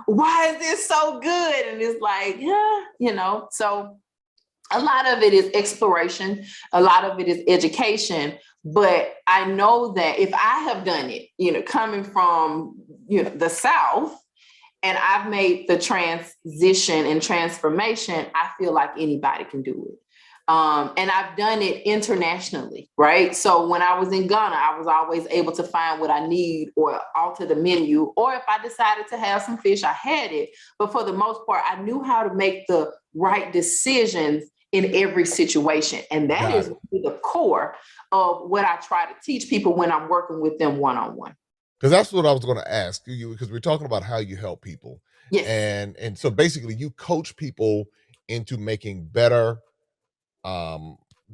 why is this so good? And it's like, yeah, you know, so a lot of it is exploration. A lot of it is education. But I know that if I have done it, you know, coming from, you know, the South, and I've made the transition and transformation, I feel like anybody can do it. And I've done it internationally, right? So when I was in Ghana, I was always able to find what I need or alter the menu. Or if I decided to have some fish, I had it. But for the most part, I knew how to make the right decisions in every situation. And that is the core of what I try to teach people when I'm working with them one-on-one. Because that's what I was going to ask you, because we're talking about how you help people. Yes. And so basically you coach people into making better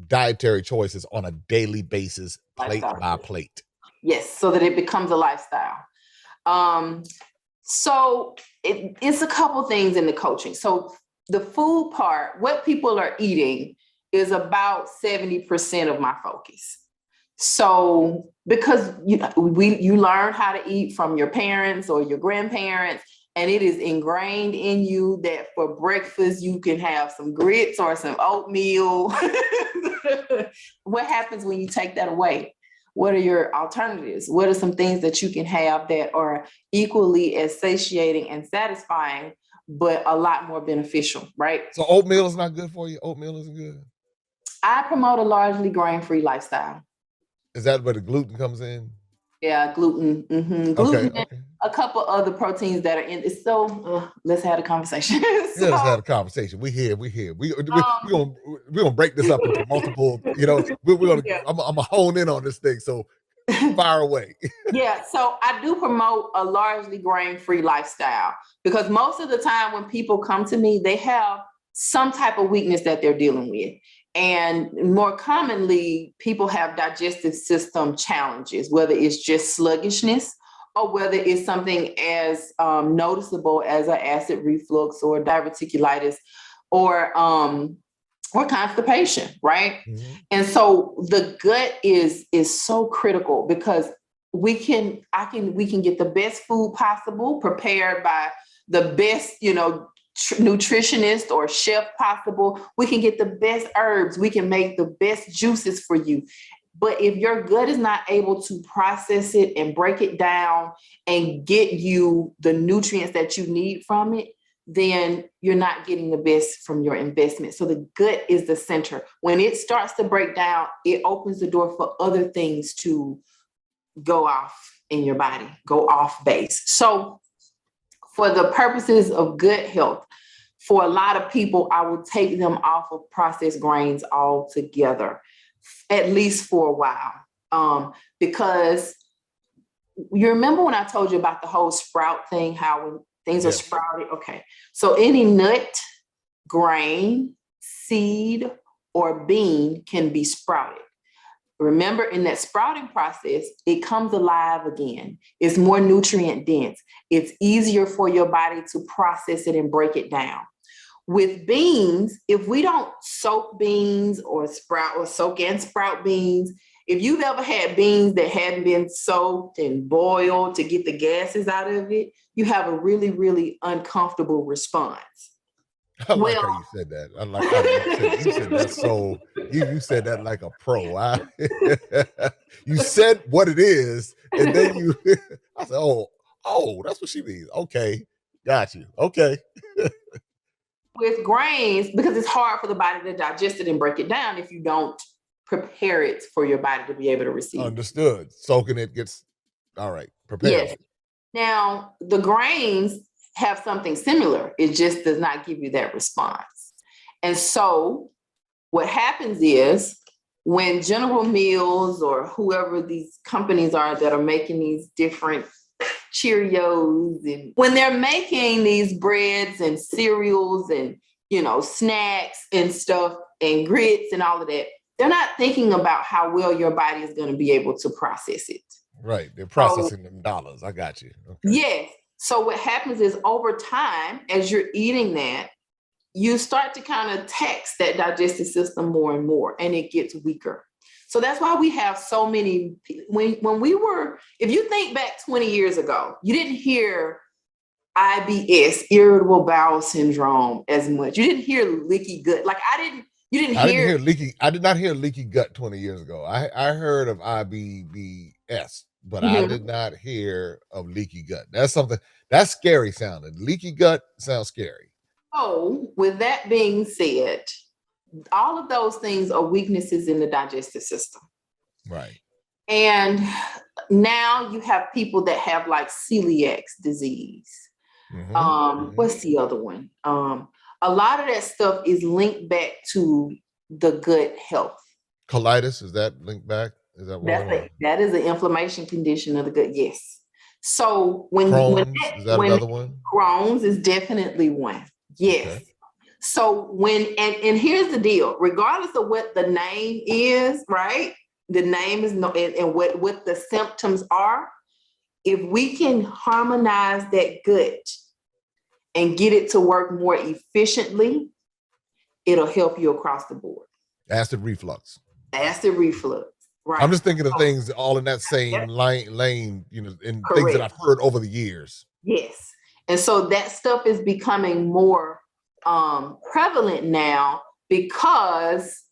dietary choices on a daily basis, plate by plate. Yes, so that it becomes a lifestyle. So it's a couple things in the coaching. So the food part, what people are eating, is about 70% of my focus. So because you learn how to eat from your parents or your grandparents, and it is ingrained in you that for breakfast, you can have some grits or some oatmeal. What happens when you take that away? What are your alternatives? What are some things that you can have that are equally as satiating and satisfying, but a lot more beneficial, right? So oatmeal is not good for you? Oatmeal isn't good? I promote a largely grain-free lifestyle. Is that where the gluten comes in? Yeah, gluten. Mm-hmm. Gluten, okay. A couple other proteins that are in it. So let's have a conversation. Yeah, let's have a conversation. We're here. We're gonna break this up into multiple. You know, we're gonna. Yeah. I'm gonna hone in on this thing. So fire away. Yeah, so I do promote a largely grain-free lifestyle because most of the time when people come to me, they have some type of weakness that they're dealing with. And more commonly, people have digestive system challenges, whether it's just sluggishness or whether it's something as noticeable as an acid reflux or diverticulitis or constipation, right? Mm-hmm. And so the gut is so critical because we can get the best food possible prepared by the best, nutritionist or chef possible. We can get the best herbs. We can make the best juices for you. But if your gut is not able to process it and break it down and get you the nutrients that you need from it, then you're not getting the best from your investment. So the gut is the center. When it starts to break down, it opens the door for other things to go off in your body, go off base. So for the purposes of gut health, for a lot of people, I will take them off of processed grains altogether, at least for a while. Because you remember when I told you about the whole sprout thing, how when things are sprouted? Okay. So any nut, grain, seed, or bean can be sprouted. Remember, in that sprouting process, it comes alive again. It's more nutrient dense. It's easier for your body to process it and break it down. With beans, if we don't soak beans or soak and sprout beans, if you've ever had beans that hadn't been soaked and boiled to get the gases out of it, you have a really, really uncomfortable response. I like how you said that. I like how you said that. So you said that like a pro. You said what it is, and then I said, oh, that's what she means. Okay, got you. Okay. With grains, because it's hard for the body to digest it and break it down if you don't prepare it for your body to be able to receive. Understood. Soaking it gets all right. Prepared. Yes. Now the grains have something similar. It just does not give you that response. And so what happens is when General Mills or whoever these companies are that are making these different Cheerios. And when they're making these breads and cereals and, snacks and stuff and grits and all of that, they're not thinking about how well your body is going to be able to process it. Right. They're processing them dollars. I got you. Okay. Yes. So what happens is over time, as you're eating that, you start to kind of tax that digestive system more and more, and it gets weaker. So that's why we have so many, if you think back 20 years ago, you didn't hear IBS, irritable bowel syndrome, as much. You didn't hear leaky gut. Like I did not hear leaky gut 20 years ago. I heard of IBS, but I did not hear of leaky gut. That's something that's scary sounding. Leaky gut sounds scary. So with that being said, all of those things are weaknesses in the digestive system. Right. And now you have people that have like celiac disease. What's the other one? A lot of that stuff is linked back to the gut health. Colitis, is that linked back? Is that one? That is an inflammation condition of the gut, yes. So Crohn's, is that another one? Crohn's is definitely one. Yes. Okay. So and here's the deal, regardless of what the name is, right? The name is and what the symptoms are, if we can harmonize that gut and get it to work more efficiently, it'll help you across the board. Acid reflux. Right. I'm just thinking of things all in that same lane, and correct. Things that I've heard over the years. Yes. And so that stuff is becoming more prevalent now because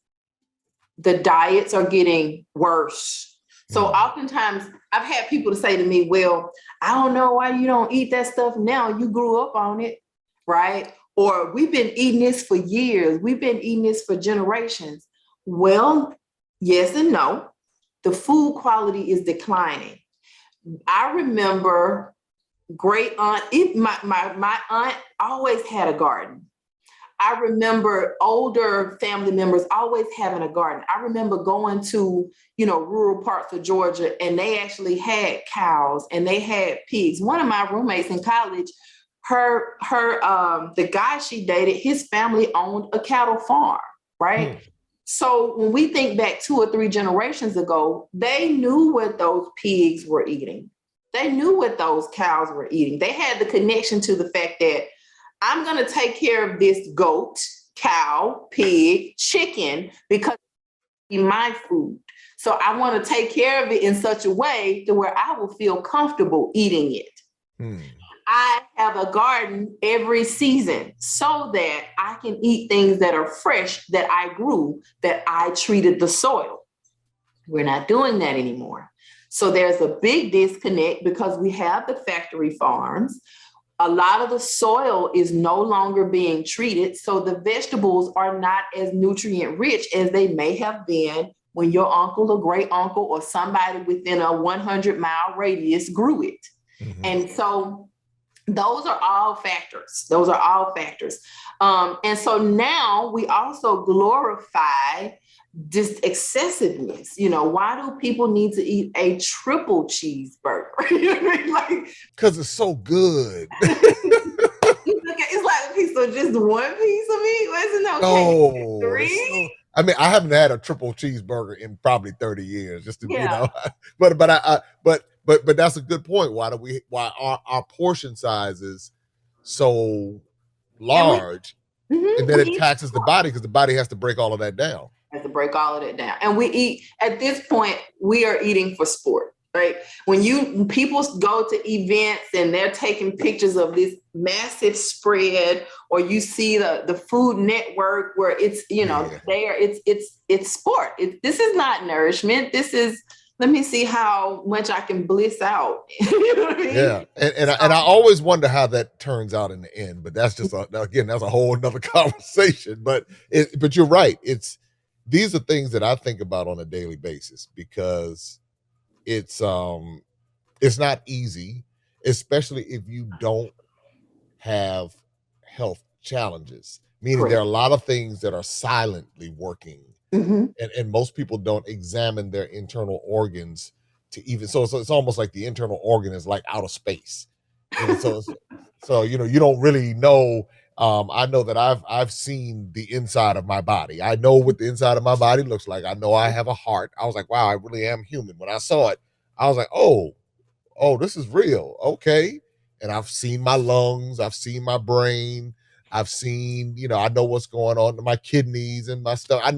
the diets are getting worse. So oftentimes I've had people to say to me, well, I don't know why you don't eat that stuff now. You grew up on it, right? Or we've been eating this for years. We've been eating this for generations. Well, yes and no. The food quality is declining. I remember great aunt, my aunt always had a garden. I remember older family members always having a garden. I remember going to, rural parts of Georgia, and they actually had cows and they had pigs. One of my roommates in college, the guy she dated, his family owned a cattle farm, right? So when we think back 2 or 3 generations ago, they knew what those pigs were eating. They knew what those cows were eating. They had the connection to the fact that I'm going to take care of this goat, cow, pig, chicken, because it's my food. So I want to take care of it in such a way to where I will feel comfortable eating it. I have a garden every season so that I can eat things that are fresh, that I grew, that I treated the soil. We're not doing that anymore. So there's a big disconnect because we have the factory farms. A lot of the soil is no longer being treated. So the vegetables are not as nutrient rich as they may have been when your uncle or great uncle or somebody within a 100-mile radius grew it. And so those are all factors. And so now we also glorify this excessiveness. Why do people need to eat a triple cheeseburger? Because it's so good. It's like, okay, so just one piece of meat wasn't okay. No, 3? I haven't had a triple cheeseburger in probably 30 years, just to but that's a good point. Why our portion size is so large, and then it taxes the body because the body has to break all of that down. And we eat, at this point, we are eating for sport, right? When people go to events and they're taking pictures of this massive spread, or you see the Food Network where it's, it's sport. This is not nourishment. This is, let me see how much I can bliss out. You know what I mean? Yeah. And I always wonder how that turns out in the end, but that's just, that's a whole nother conversation, but you're right. These are things that I think about on a daily basis because it's not easy, especially if you don't have health challenges, meaning Correct. There are a lot of things that are silently working. And most people don't examine their internal organs to even, so it's almost like the internal organ is like outer space. So you don't really know. I know that I've seen the inside of my body. I know what the inside of my body looks like. I know I have a heart. I was like, wow, I really am human. When I saw it, I was like, oh, this is real. Okay. And I've seen my lungs, I've seen my brain, I've seen, I know what's going on in my kidneys and my stuff. I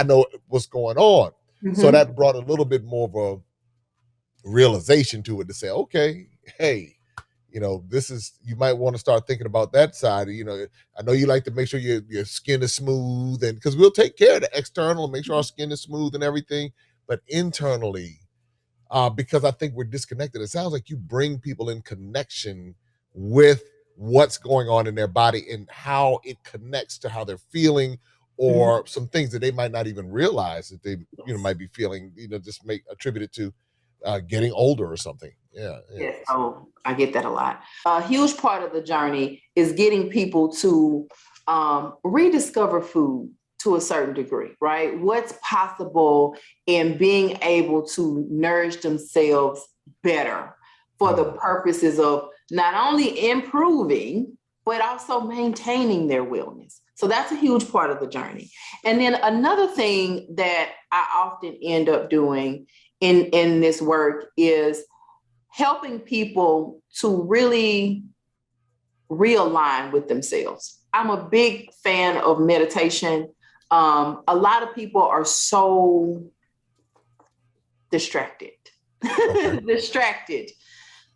know what's going on. Mm-hmm. So that brought a little bit more of a realization to it, to say, okay, hey, this is, you might want to start thinking about that side. I know you like to make sure your skin is smooth, and because we'll take care of the external and make sure our skin is smooth and everything, but internally, because I think we're disconnected. It sounds like you bring people in connection with what's going on in their body and how it connects to how they're feeling, or some things that they might not even realize that they might be feeling, just attribute it to getting older or something. Yeah. Yes. Oh, I get that a lot. A huge part of the journey is getting people to rediscover food to a certain degree, right? What's possible in being able to nourish themselves better for the purposes of not only improving, but also maintaining their wellness. So that's a huge part of the journey. And then another thing that I often end up doing in this work is helping people to really realign with themselves. I'm a big fan of meditation. A lot of people are so distracted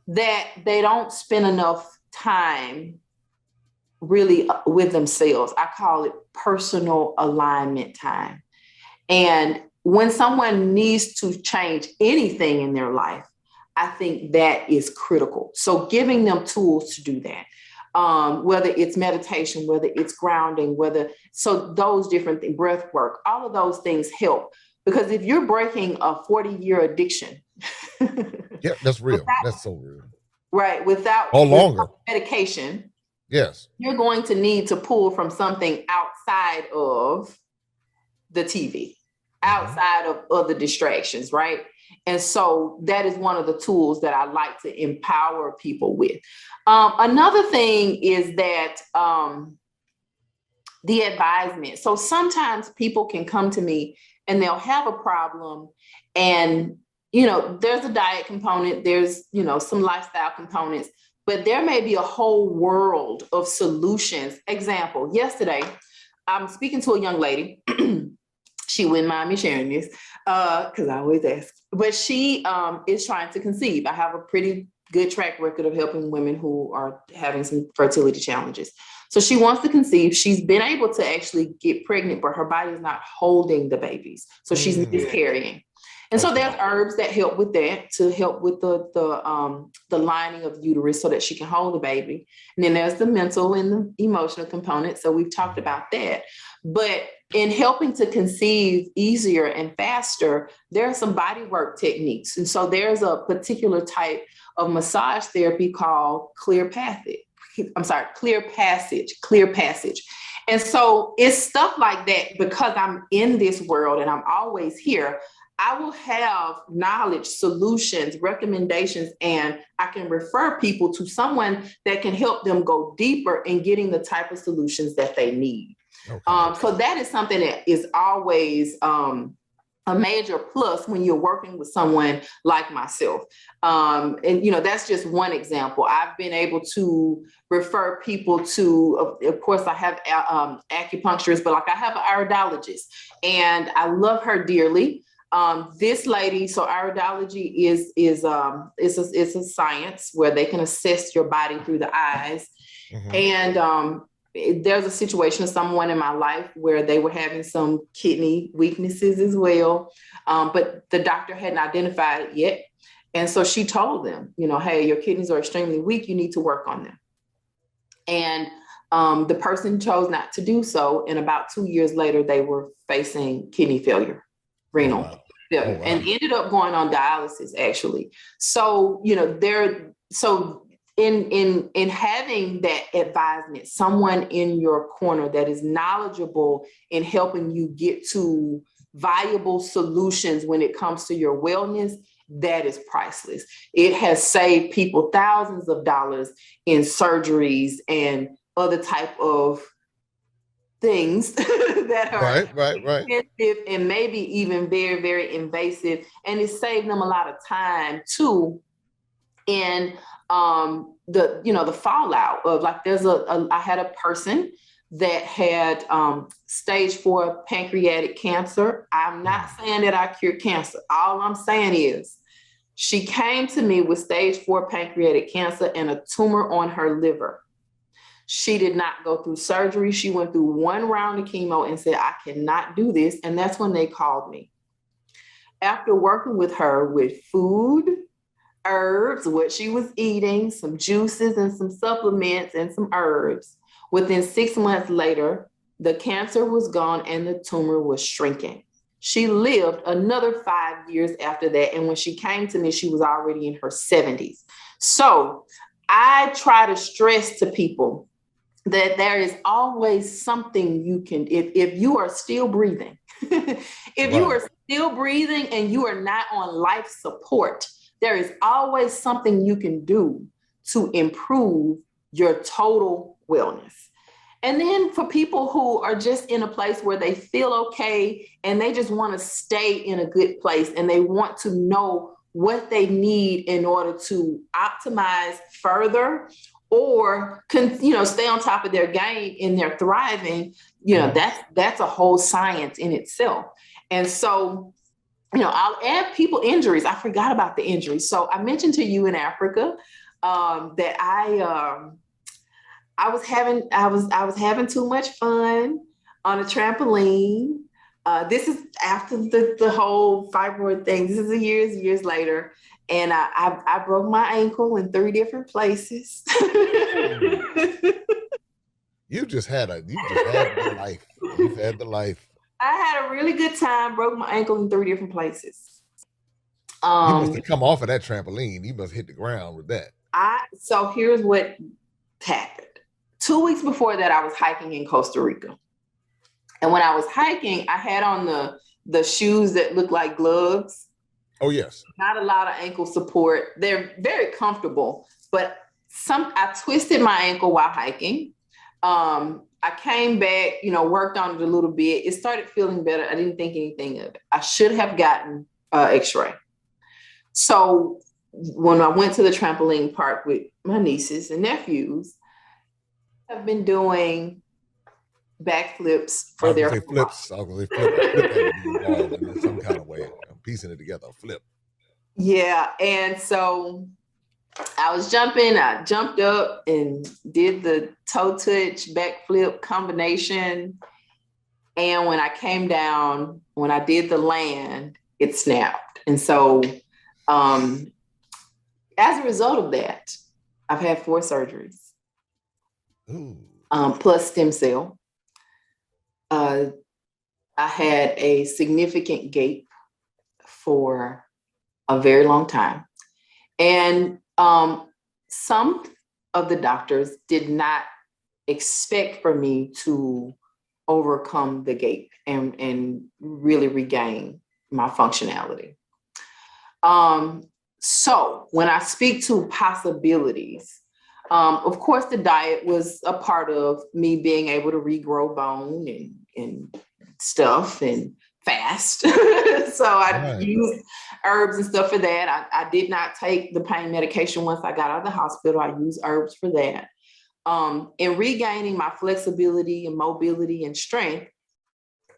that they don't spend enough time really with themselves. I call it personal alignment time. And when someone needs to change anything in their life, I think that is critical. So giving them tools to do that, whether it's meditation, whether it's grounding, so those different things, breath work, all of those things help. Because if you're breaking a 40-year addiction. Yeah, that's real. That's so real. Right. Without longer medication. Yes. You're going to need to pull from something outside of the TV, outside of other distractions, right? And so that is one of the tools that I like to empower people with. Another thing is that the advisement. So sometimes people can come to me and they'll have a problem, and, there's a diet component, there's, some lifestyle components, but there may be a whole world of solutions. Example, yesterday, I'm speaking to a young lady. She wouldn't mind me sharing this because I always ask. But she is trying to conceive. I have a pretty good track record of helping women who are having some fertility challenges. So she wants to conceive. She's been able to actually get pregnant, but her body is not holding the babies. So she's miscarrying. And so there's herbs that help with that, to help with the lining of the uterus so that she can hold the baby. And then there's the mental and the emotional component. So we've talked about that. But in helping to conceive easier and faster, there are some body work techniques. And so there's a particular type of massage therapy called clear passage. And so it's stuff like that. Because I'm in this world and I'm always here, I will have knowledge, solutions, recommendations, and I can refer people to someone that can help them go deeper in getting the type of solutions that they need. Okay. So that is something that is always a major plus when you're working with someone like myself. And, that's just one example. I've been able to refer people to, of course, I have acupuncturists, but I have an iridologist, and I love her dearly. This lady, so iridology is a science where they can assess your body through the eyes. And there's a situation of someone in my life where they were having some kidney weaknesses as well, but the doctor hadn't identified it yet. And so she told them, hey, your kidneys are extremely weak. You need to work on them. And the person chose not to do so. And about 2 years later, they were facing kidney failure, renal failure, and ended up going on dialysis, actually. So, in having that advisement, someone in your corner that is knowledgeable in helping you get to viable solutions when it comes to your wellness, that is priceless. It has saved people thousands of dollars in surgeries and other type of things that are right. expensive and maybe even very, very invasive. And it saved them a lot of time too. And the fallout of, like, I had a person that had stage 4 pancreatic cancer. I'm not saying that I cured cancer. All I'm saying is she came to me with stage 4 pancreatic cancer and a tumor on her liver. She did not go through surgery. She went through one round of chemo and said, I cannot do this. And that's when they called me. After working with her with food, herbs, what she was eating, some juices and some supplements and some herbs, within 6 months later, the cancer was gone and the tumor was shrinking. She lived another 5 years after that. And when she came to me, she was already in her 70s. So I try to stress to people that there is always something you can, if you are still breathing, if you are still breathing and you are not on life support, there is always something you can do to improve your total wellness. And then for people who are just in a place where they feel okay and they just want to stay in a good place and they want to know what they need in order to optimize further or stay on top of their game in their thriving, that's a whole science in itself. And so, I'll add people injuries. I forgot about the injuries. So I mentioned to you in Africa that I was having too much fun on a trampoline. This is after the whole fibroid thing. This is years later. And I broke my ankle in 3 different places. You just had the life. You've had the life. I had a really good time, broke my ankle in 3 different places. You must have come off of that trampoline. You must hit the ground with that. So here's what happened. 2 weeks before that, I was hiking in Costa Rica. And when I was hiking, I had on the shoes that look like gloves. Oh, yes. Not a lot of ankle support. They're very comfortable, but I twisted my ankle while hiking. I came back, worked on it a little bit. It started feeling better. I didn't think anything of it. I should have gotten x-ray. So when I went to the trampoline park with my nieces and nephews, I've been doing backflips for their flips. I was going to say flip had to be involved in some kind of way. I'm piecing it together, a flip. Yeah. And so I was jumping, I jumped up and did the toe touch backflip combination. And when I came down, when I did the land, it snapped. And so as a result of that, I've had 4 surgeries. Plus stem cell. I had a significant gape for a very long time. And some of the doctors did not expect for me to overcome the gape and really regain my functionality. So when I speak to possibilities, of course, the diet was a part of me being able to regrow bone and stuff and fast. So I used herbs and stuff for that. I did not take the pain medication once I got out of the hospital. I used herbs for that. In regaining my flexibility and mobility and strength,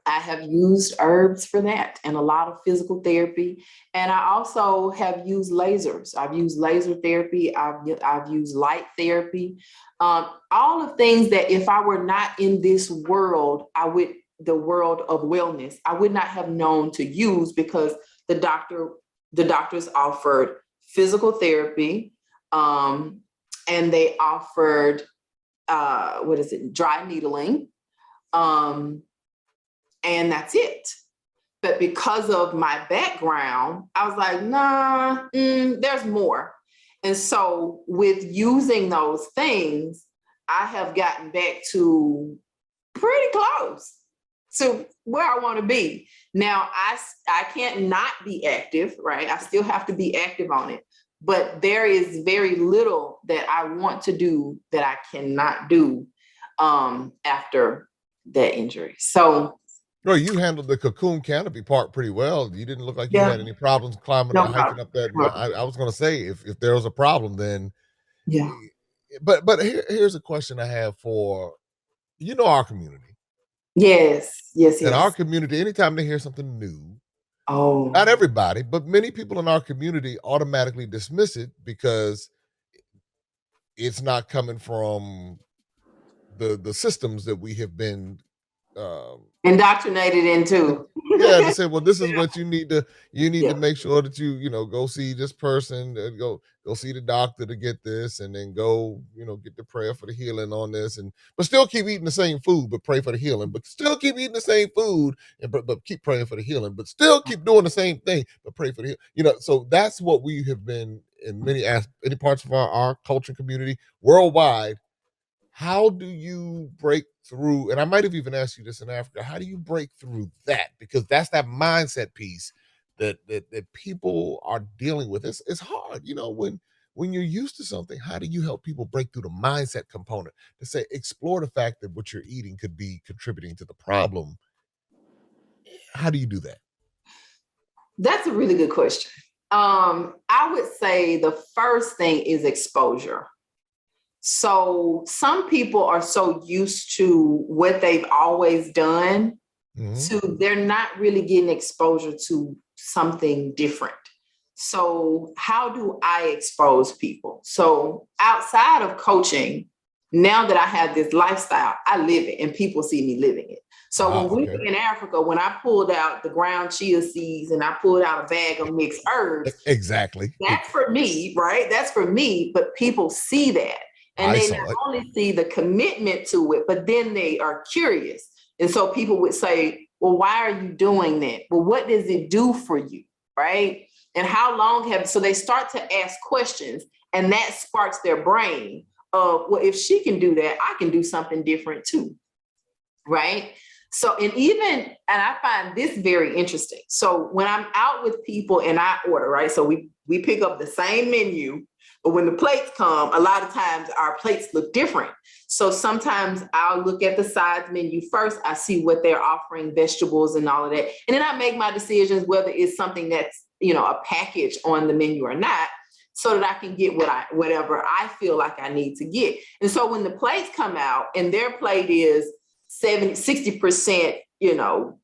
I have used herbs for that and a lot of physical therapy. And I also have used lasers. I've used laser therapy. I've used light therapy. All of things that if I were not in this world, the world of wellness, I would not have known to use because the doctors offered physical therapy, and they offered, dry needling. And that's it. But because of my background, I was like, nah, there's more. And so with using those things, I have gotten back to pretty close to where I want to be. Now, I can't not be active, right? I still have to be active on it. But there is very little that I want to do that I cannot do after that injury. So, well, you handled the cocoon canopy part pretty well. You didn't look like you yeah, had any problems climbing no or hiking problem. up that. I was going to say, if there was a problem, then. Yeah. But here's a question I have for our community. Yes. In our community, anytime they hear something new, Oh, not everybody, but many people in our community automatically dismiss it because it's not coming from the systems that we have been indoctrinated into. yeah, to say, well, this is what you need to Yeah. make sure that you go see this person and go see the doctor to get this, and then go get the prayer for the healing on this, and but still keep eating the same food but pray for the healing, but still keep eating the same food and but keep praying for the healing, but still keep doing the same thing but pray for the healing. So that's what we have been in many parts of our culture community worldwide. How do you break through? And I might have even asked you this in Africa. How do you break through that? Because that's that mindset piece that people are dealing with. It's hard, when you're used to something. How do you help people break through the mindset component to say explore the fact that what you're eating could be contributing to the problem? How do you do that? That's a really good question. I would say the first thing is exposure. So some people are so used to what they've always done, so they're not really getting exposure to something different. So how do I expose people? So outside of coaching, now that I have this lifestyle, I live it and people see me living it. So when we were in Africa, when I pulled out the ground chia seeds and I pulled out a bag of mixed herbs, exactly, that's for me, right? That's for me, but people see that. And they not only see the commitment to it, but then they are curious. And so people would say, well, why are you doing that? Well, what does it do for you? Right? And how long so they start to ask questions, and that sparks their brain of, well, if she can do that, I can do something different too. Right? So, and I find this very interesting. So when I'm out with people and I order, right? So we pick up the same menu, but when the plates come, a lot of times our plates look different. So sometimes I'll look at the sides menu first. I see what they're offering, vegetables and all of that. And then I make my decisions whether it's something that's, a package on the menu or not, so that I can get whatever I feel like I need to get. And so when the plates come out and their plate is 60%,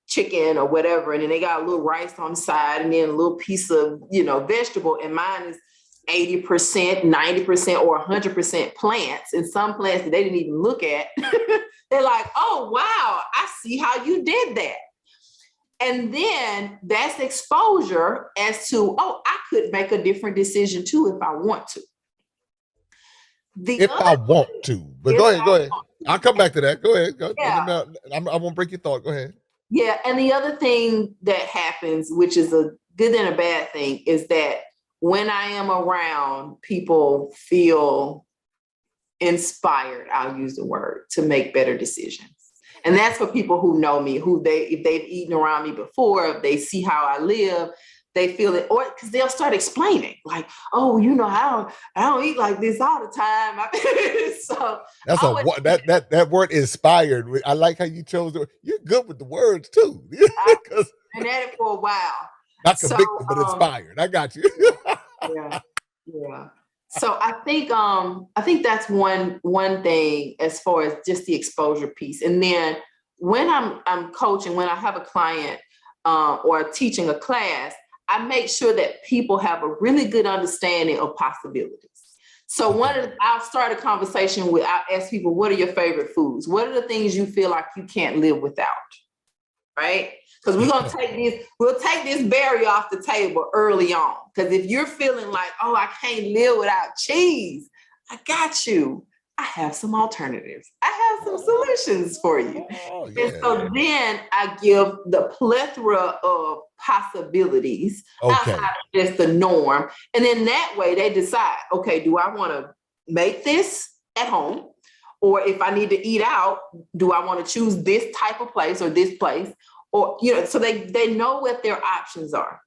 chicken or whatever, and then they got a little rice on the side and then a little piece of, vegetable, and mine is 80%, 90%, or 100% plants, and some plants that they didn't even look at. They're like, oh, wow, I see how you did that. And then that's exposure as to, oh, I could make a different decision too if I want to. But go ahead. I'll come back to that. Go ahead. Yeah. I won't break your thought. Go ahead. Yeah. And the other thing that happens, which is a good and a bad thing, is that when I am around, people feel inspired, I'll use the word, to make better decisions. And that's for people who know me, if they've eaten around me before, if they see how I live, they feel it, or because they'll start explaining, like, oh, I don't eat like this all the time. So that's that word inspired. I like how you chose it. You're good with the words too. I've been at it for a while. Not convicted, but inspired. I got you. Yeah. So I think that's one thing as far as just the exposure piece. And then when I'm coaching, when I have a client or teaching a class, I make sure that people have a really good understanding of possibilities. So I'll start a conversation I'll ask people, what are your favorite foods? What are the things you feel like you can't live without? Right? Because we'll take this berry off the table early on. Because if you're feeling like, oh, I can't live without cheese, I got you. I have some alternatives. I have some solutions for you. Oh, yeah. And so then I give the plethora of possibilities outside of just the norm. And then that way they decide, okay, do I want to make this at home? Or if I need to eat out, do I want to choose this type of place or this place? Or, so they know what their options are.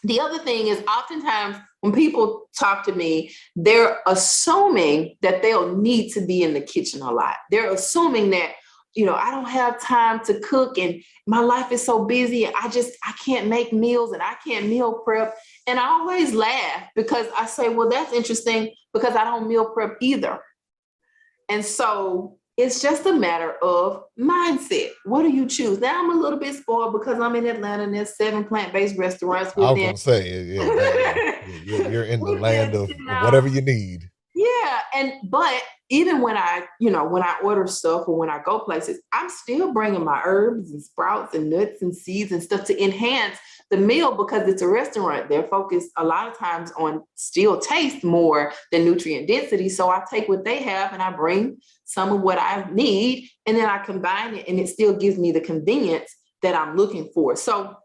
The other thing is oftentimes when people talk to me, they're assuming that they'll need to be in the kitchen a lot. They're assuming that, I don't have time to cook and my life is so busy. I can't make meals and I can't meal prep. And I always laugh because I say, well, that's interesting because I don't meal prep either. And so it's just a matter of mindset. What do you choose? Now I'm a little bit spoiled because I'm in Atlanta and there's 7 plant-based restaurants. I was going to say, you're in the land of whatever you need. Yeah. But even when I order stuff or when I go places, I'm still bringing my herbs and sprouts and nuts and seeds and stuff to enhance the meal because it's a restaurant. They're focused a lot of times on still taste more than nutrient density. So I take what they have and I bring some of what I need and then I combine it and it still gives me the convenience that I'm looking for. So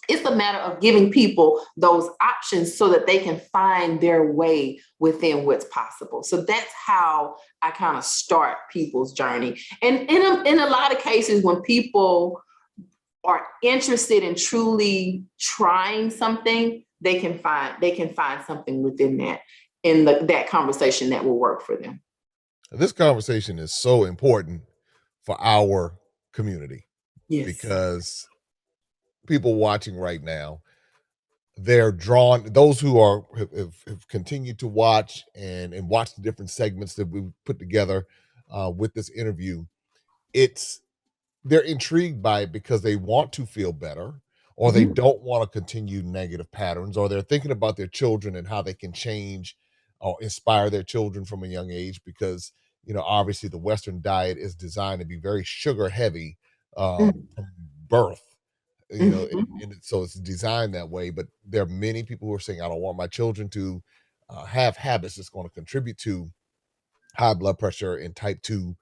it's a matter of giving people those options so that they can find their way within what's possible. So that's how I kind of start people's journey. And in a lot of cases, when people are interested in truly trying something, they can find something within that, in that conversation that will work for them. This conversation is so important for our community. Yes. Because people watching right now, they're drawn, those who have continued to watch and watch the different segments that we've put together with this interview, they're intrigued by it because they want to feel better, or they don't want to continue negative patterns, or they're thinking about their children and how they can change or inspire their children from a young age, because obviously the Western diet is designed to be very sugar heavy from birth. And so it's designed that way. But there are many people who are saying, I don't want my children to have habits that's going to contribute to high blood pressure and type 2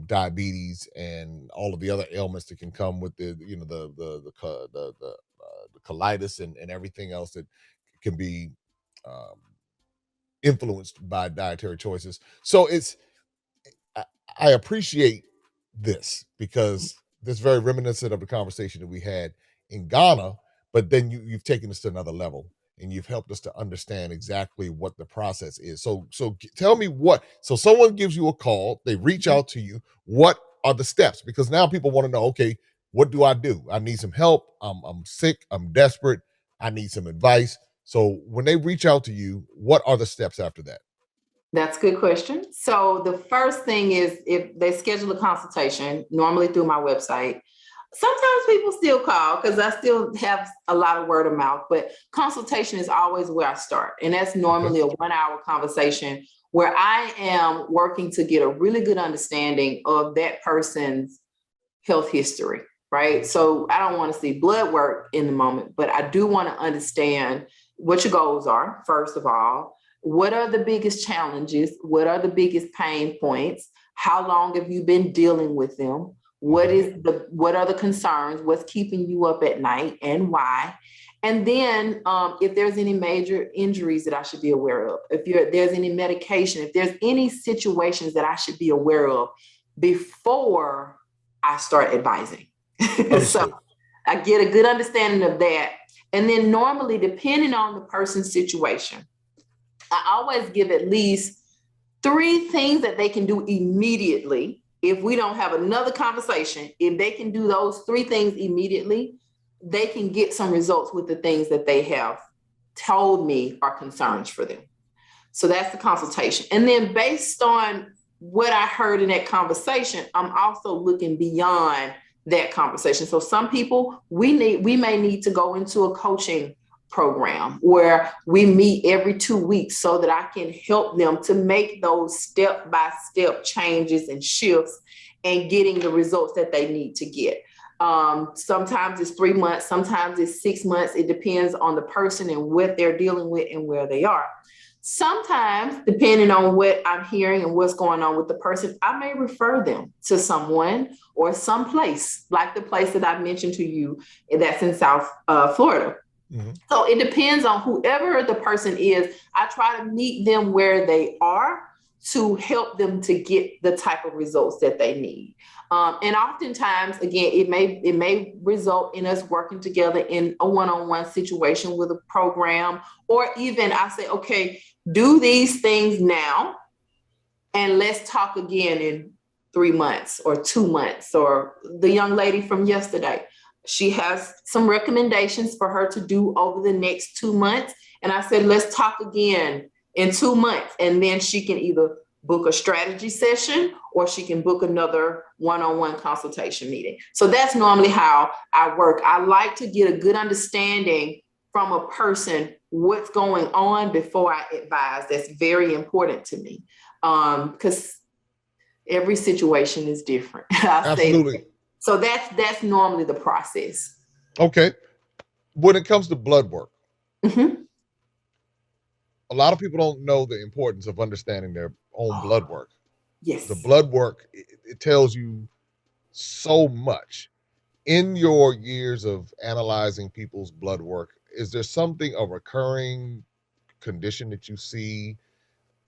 diabetes and all of the other ailments that can come with the colitis and everything else that can be influenced by dietary choices. So I appreciate this because this is very reminiscent of the conversation that we had in Ghana, but then you've taken us to another level and you've helped us to understand exactly what the process is. So tell me so someone gives you a call, they reach out to you, what are the steps? Because now people want to know, okay, what do? I need some help. I'm sick. I'm desperate. I need some advice. So when they reach out to you, what are the steps after that? That's a good question. So the first thing is if they schedule a consultation, normally through my website. Sometimes people still call because I still have a lot of word of mouth, but consultation is always where I start. And that's normally a 1-hour conversation where I am working to get a really good understanding of that person's health history, right? So I don't want to see blood work in the moment, but I do want to understand what your goals are, first of all. What are the biggest challenges? What are the biggest pain points? How long have you been dealing with them? What are the concerns? What's keeping you up at night and why? And then if there's any major injuries that I should be aware of, if there's any medication, if there's any situations that I should be aware of before I start advising. So I get a good understanding of that. And then normally, depending on the person's situation, I always give at least 3 things that they can do immediately. If we don't have another conversation, if they can do those 3 things immediately, they can get some results with the things that they have told me are concerns for them. So that's the consultation. And then based on what I heard in that conversation, I'm also looking beyond that conversation. So some people, we may need to go into a coaching program where we meet every 2 weeks so that I can help them to make those step-by-step changes and shifts and getting the results that they need to get. Sometimes it's 3 months, sometimes it's 6 months. It depends on the person and what they're dealing with and where they are. Sometimes, depending on what I'm hearing and what's going on with the person, I may refer them to someone or someplace, like the place that I mentioned to you that's in South Florida. Mm-hmm. So it depends on whoever the person is. I try to meet them where they are to help them to get the type of results that they need. And oftentimes, again, it may result in us working together in a one-on-one situation with a program, or even I say, okay, do these things now, and let's talk again in 3 months or 2 months. Or the young lady from yesterday, she has some recommendations for her to do over the next 2 months. And I said, let's talk again in 2 months. And then she can either book a strategy session or she can book another one-on-one consultation meeting. So that's normally how I work. I like to get a good understanding from a person what's going on before I advise. That's very important to me, because every situation is different. Absolutely. So that's normally the process. Okay. When it comes to blood work, Mm-hmm. a lot of people don't know the importance of understanding their own blood work. Yes. The blood work, it tells you so much. In your years of analyzing people's blood work, is there something, a recurring condition that you see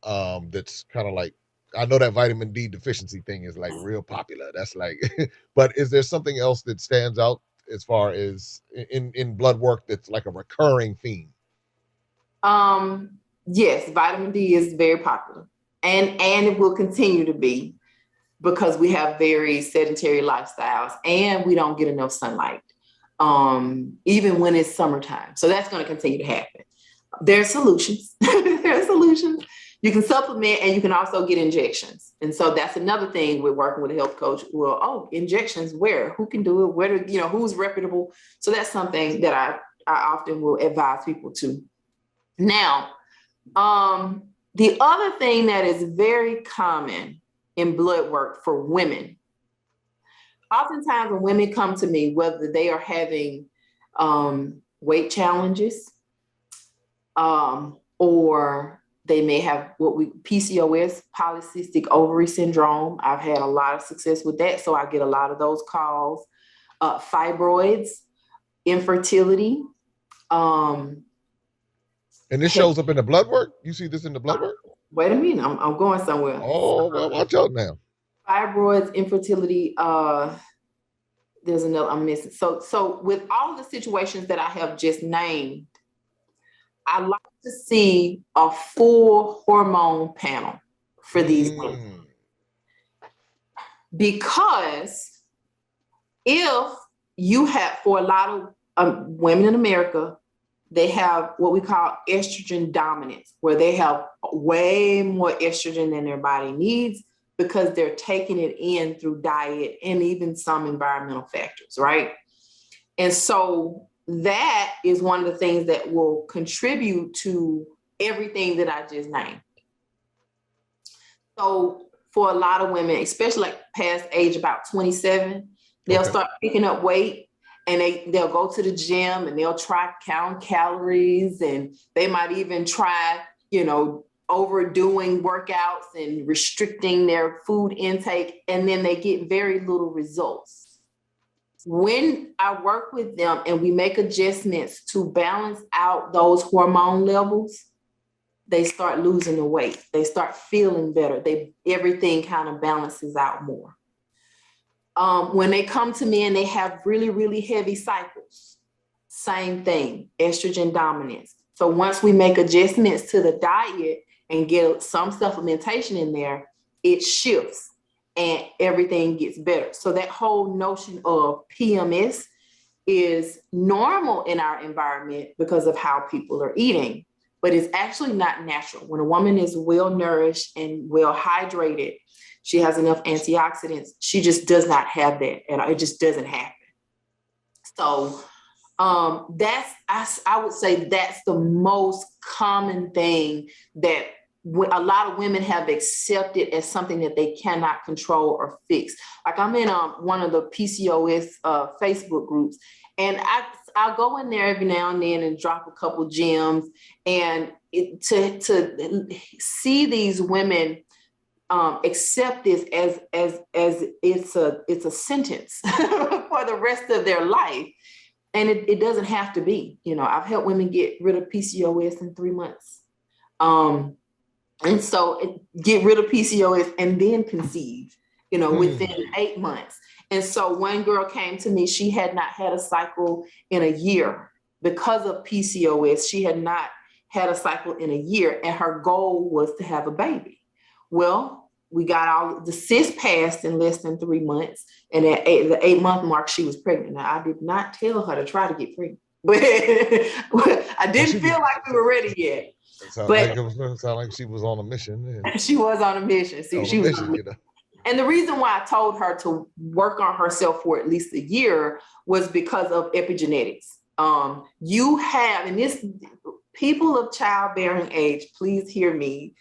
that's kind of like, I know that vitamin D deficiency thing is like real popular. That's like, but is there something else that stands out as far as in blood work that's like a recurring theme? Yes, vitamin D is very popular, and it will continue to be, because we have very sedentary lifestyles and we don't get enough sunlight, even when it's summertime. So that's going to continue to happen. There are solutions. There are solutions. You can supplement, and you can also get injections. And so that's another thing we're working with a health coach. Well, injections, where? Who can do it? Where do, who's reputable? So that's something that I often will advise people to. Now, the other thing that is very common in blood work for women, oftentimes when women come to me, whether they are having weight challenges, or they may have PCOS, polycystic ovary syndrome. I've had a lot of success with that, so I get a lot of those calls. Fibroids, infertility. And this shows up in the blood work? You see this in the blood work? Wait a minute, I'm going somewhere. Oh, well, watch out now. Fibroids, infertility, there's another I'm missing. So with all the situations that I have just named, I like to see a full hormone panel for these women. Because if you have, for a lot of women in America, they have what we call estrogen dominance, where they have way more estrogen than their body needs because they're taking it in through diet and even some environmental factors, right? And so that is one of the things that will contribute to everything that I just named. So for a lot of women, especially like past age about 27, they'll start picking up weight. And they'll go to the gym and they'll try count calories, and they might even try, overdoing workouts and restricting their food intake, and then they get very little results. When I work with them and we make adjustments to balance out those hormone levels, they start losing the weight. They start feeling better. Everything kind of balances out more. When they come to me and they have really, really heavy cycles, same thing, estrogen dominance. So once we make adjustments to the diet and get some supplementation in there, it shifts and everything gets better. So that whole notion of PMS is normal in our environment because of how people are eating, but it's actually not natural. When a woman is well nourished and well hydrated, she has enough antioxidants, she just does not have that, and it just doesn't happen. So I would say that's the most common thing that a lot of women have accepted as something that they cannot control or fix. Like I'm in one of the PCOS Facebook groups, and I'll go in there every now and then and drop a couple gems, and to see these women accept this as it's a sentence for the rest of their life. And it doesn't have to be. I've helped women get rid of PCOS in 3 months. And so get rid of PCOS and then conceive, within 8 months. And so one girl came to me, she had not had a cycle in a year because of PCOS. She had not had a cycle in a year, and her goal was to have a baby. Well, we got all the cyst passed in less than 3 months. And at the 8-month mark, she was pregnant. Now, I did not tell her to try to get pregnant, but I didn't feel like we were ready yet. Sound like she was on a mission. She was on a mission. See, she was on a mission. And the reason why I told her to work on herself for at least a year was because of epigenetics. You have, and this, people of childbearing age, please hear me,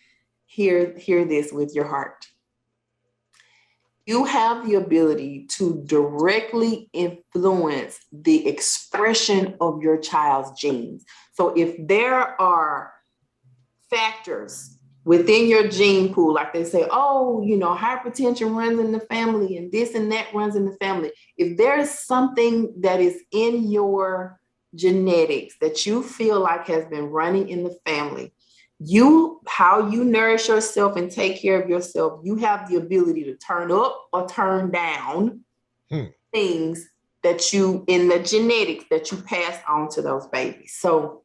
hear this with your heart. You have the ability to directly influence the expression of your child's genes. So if there are factors within your gene pool, like they say, hypertension runs in the family and this and that runs in the family. If there is something that is in your genetics that you feel like has been running in the family, how you nourish yourself and take care of yourself, you have the ability to turn up or turn down things that in the genetics that you pass on to those babies. So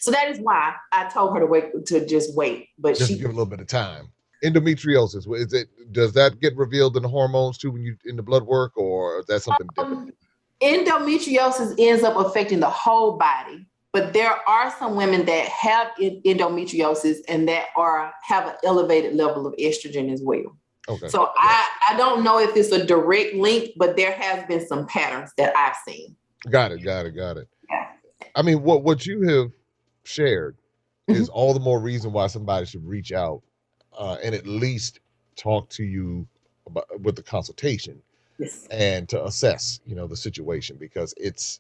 that is why I told her to just wait, but just give a little bit of time. Endometriosis, does that get revealed in the hormones too when you in the blood work, or is that something different? Endometriosis ends up affecting the whole body, but there are some women that have endometriosis and that have an elevated level of estrogen as well. Okay. So I don't know if it's a direct link, but there has been some patterns that I've seen. Got it. Yeah. I mean, what you have shared is all the more reason why somebody should reach out and at least talk to you with the consultation. Yes. And to assess, the situation, because it's,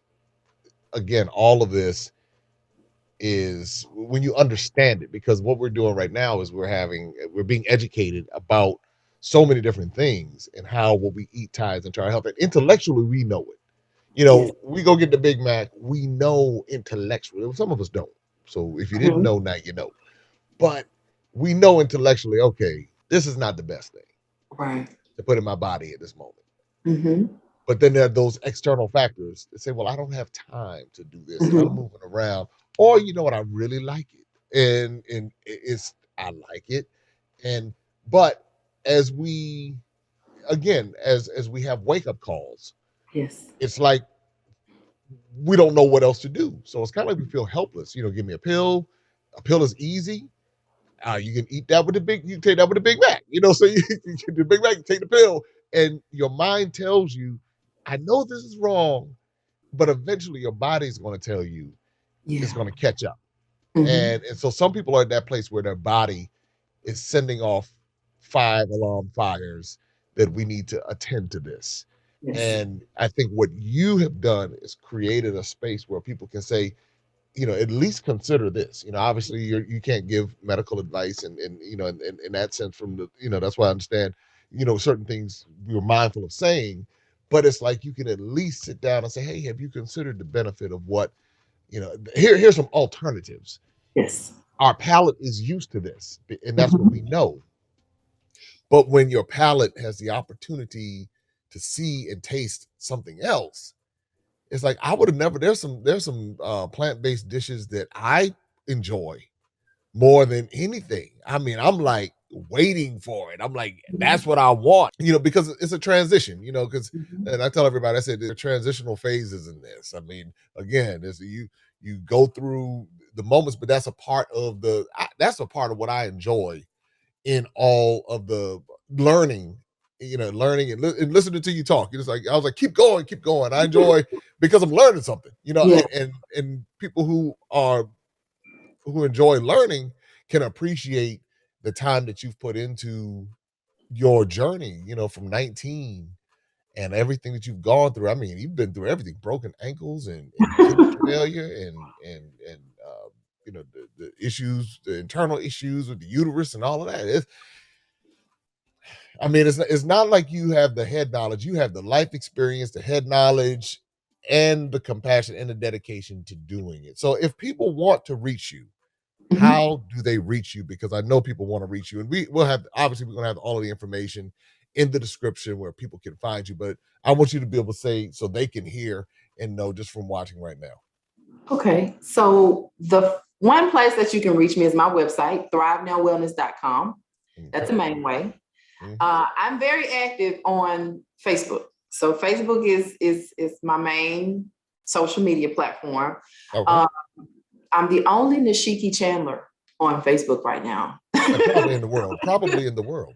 again, all of this is when you understand it, because what we're doing right now is we're being educated about so many different things and how what we eat ties into our health. And intellectually, we know it. We go get the Big Mac, we know intellectually. Some of us don't. So if you didn't know, now you know. But we know intellectually, okay, this is not the best thing to put in my body at this moment. But then there are those external factors that say, well, I don't have time to do this. I'm moving around. Or, I really like it. And I like it. But as we have wake-up calls, yes, it's like we don't know what else to do. So it's kind of like we feel helpless. Give me a pill. A pill is easy. You can eat that with you can take that with a Big Mac. So you the Big Mac, you take the pill, and your mind tells you, I know this is wrong, but eventually your body's going to tell you it's going to catch up. And so some people are at that place where their body is sending off 5 alarm fires that we need to attend to this. Yes. And I think what you have done is created a space where people can say, at least consider this. Obviously you can't give medical advice and in that sense from the, that's why I understand, certain things we're mindful of saying, but it's like you can at least sit down and say, hey, have you considered the benefit of what, here's some alternatives. Yes. Our palate is used to this, and that's what we know. But when your palate has the opportunity to see and taste something else, it's like I would have never. There's some plant-based dishes that I enjoy more than anything. I mean, I'm like waiting for it. I'm like, that's what I want. Because it's a transition. Because and I tell everybody, I said there are transitional phases in this. I mean, again, you go through the moments, but that's a part of what I enjoy in all of the learning. Learning and listening to you talk. I was like, keep going. I enjoy because I'm learning something, and people who enjoy learning can appreciate the time that you've put into your journey, from 19 and everything that you've gone through. I mean, you've been through everything, broken ankles and kidney failure and the issues, the internal issues with the uterus and all of that. It's not like you have the head knowledge. You have the life experience, the head knowledge, and the compassion and the dedication to doing it. So if people want to reach you, how do they reach you? Because I know people want to reach you, and we're going to have all of the information in the description where people can find you, but I want you to be able to say so they can hear and know just from watching right now. Okay. So the one place that you can reach me is my website, thrivenowwellness.com. That's the main way. I'm very active on Facebook. So Facebook is my main social media platform. Okay. I'm the only Nishisksi Chandler on Facebook right now. Probably in the world.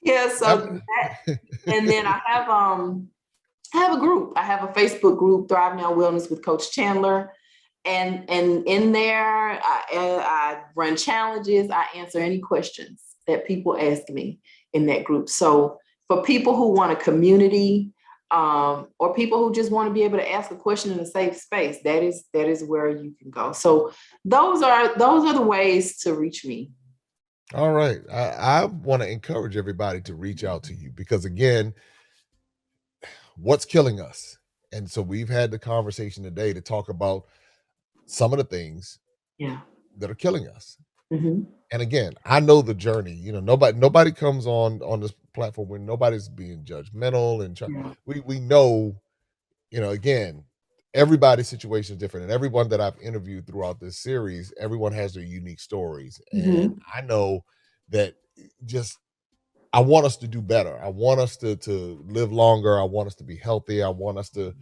Yeah. So and then I have a group. I have a Facebook group, Thrive Now Wellness with Coach Chandler. And in there, I run challenges. I answer any questions that people ask me in that group. So for people who want a community, or people who just want to be able to ask a question in a safe space, that is where you can go. So those are the ways to reach me. All right. I want to encourage everybody to reach out to you because, again, what's killing us? And so we've had the conversation today to talk about some of the things that are killing us. And again, I know the journey. You know, nobody comes on this platform when nobody's being judgmental and we know, you know, again, everybody's situation is different, and everyone that I've interviewed throughout this series, everyone has their unique stories. And I know that I want us to do better. I want us to live longer. I want us to be healthy. I want us to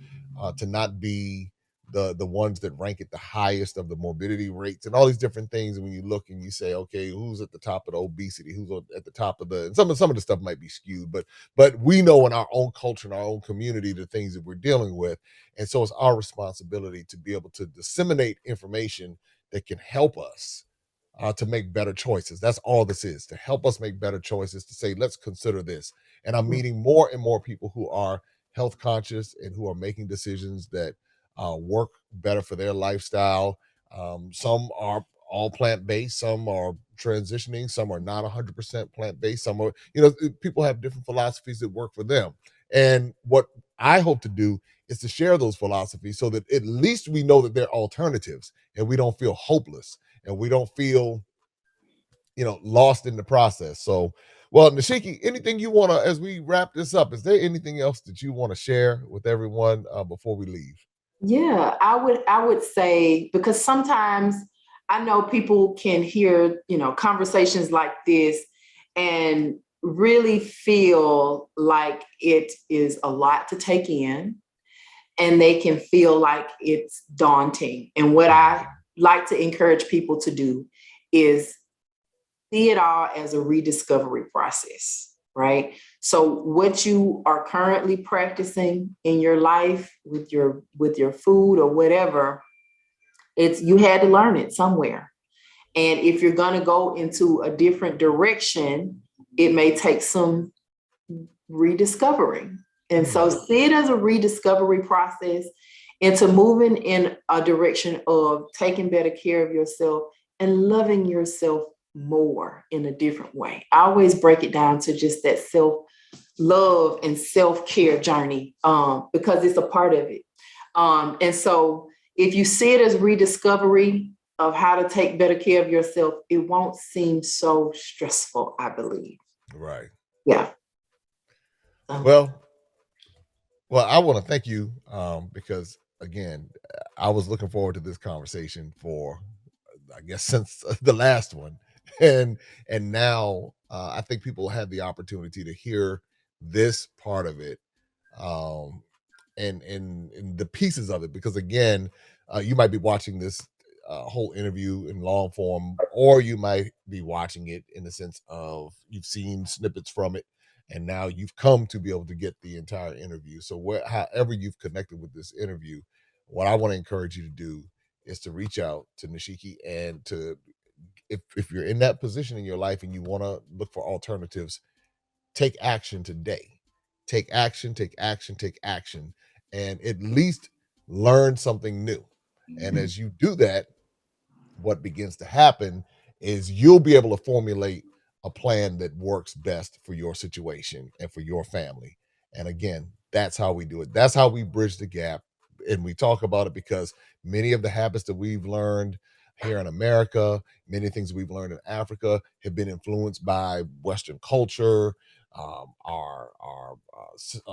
not be the ones that rank at the highest of the morbidity rates and all these different things. And when you look and you say, okay, who's at the top of the obesity? Who's at the top of and some of the stuff might be skewed, but we know in our own culture, in our own community, the things that we're dealing with. And so it's our responsibility to be able to disseminate information that can help us to make better choices. That's all this is, to help us make better choices, to say, let's consider this. And I'm meeting more and more people who are health conscious and who are making decisions that work better for their lifestyle. Some are all plant-based, some are transitioning, some are not 100% plant-based, some are, you know, people have different philosophies that work for them. And what I hope to do is to share those philosophies so that at least we know that there are alternatives and we don't feel hopeless and we don't feel, you know, lost in the process. So, well, Nishisksi, anything you want to, as we wrap this up, is there anything else that you want to share with everyone before we leave? Yeah, I would say, because sometimes I know people can hear, you know, conversations like this and really feel like it is a lot to take in, and they can feel like it's daunting. And what I like to encourage people to do is see it all as a rediscovery process, right? So what you are currently practicing in your life with your food or whatever, you had to learn it somewhere. And if you're going to go into a different direction, it may take some rediscovering. And so see it as a rediscovery process into moving in a direction of taking better care of yourself and loving yourself more in a different way. I always break it down to just that self-love and self-care journey, because it's a part of it. And so if you see it as rediscovery of how to take better care of yourself, it won't seem so stressful, I believe. Right. Yeah. Well, I want to thank you because, again, I was looking forward to this conversation for, I guess, since the last one. And now I think people have the opportunity to hear this part of it and the pieces of it, because, again, you might be watching this whole interview in long form, or you might be watching it in the sense of you've seen snippets from it and now you've come to be able to get the entire interview. So however you've connected with this interview, what I want to encourage you to do is to reach out to Nishisksi and to, if you're in that position in your life and you want to look for alternatives, take action today. Take action, take action, take action, and at least learn something new. And as you do that, what begins to happen is you'll be able to formulate a plan that works best for your situation and for your family. And again, that's how we do it. That's how we bridge the gap. And we talk about it because many of the habits that we've learned here in America. Many things we've learned in Africa have been influenced by Western culture, our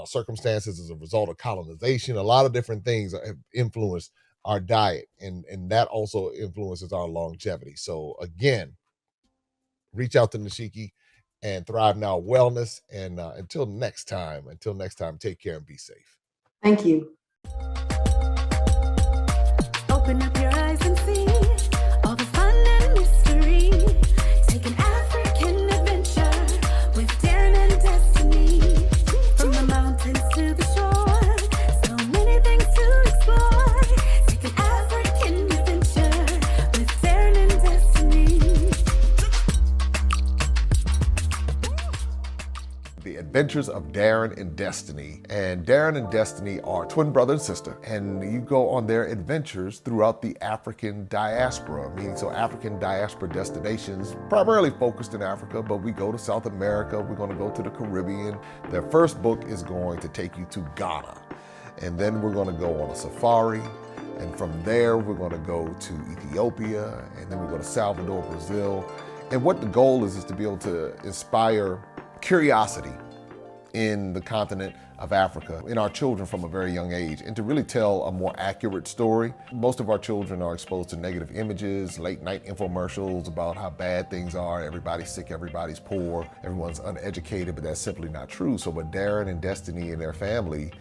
circumstances as a result of colonization. A lot of different things have influenced our diet, and that also influences our longevity. So again, reach out to Nishisksi and Thrive Now Wellness. And until next time, take care and be safe. Thank you. Open up your eyes and see all the fun and mystery. Take an African adventure with Darren and Destiny. From the mountains to the shore, so many things to explore. Take an African adventure with Darren and Destiny. The Adventures of Darren and Destiny. And Darren and Destiny are twin brother and sister, and you go on their adventures throughout the African diaspora, meaning so African diaspora destinations, primarily focused in Africa, but we go to South America, we're going to go to the Caribbean. Their first book is going to take you to Ghana, and then we're going to go on a safari, and from there we're going to go to Ethiopia, and then we go to Salvador, Brazil. And what the goal is to be able to inspire curiosity in the continent of Africa, in our children from a very young age, and to really tell a more accurate story. Most of our children are exposed to negative images, late night infomercials about how bad things are, everybody's sick, everybody's poor, everyone's uneducated, but that's simply not true. So what Darren and Destiny and their family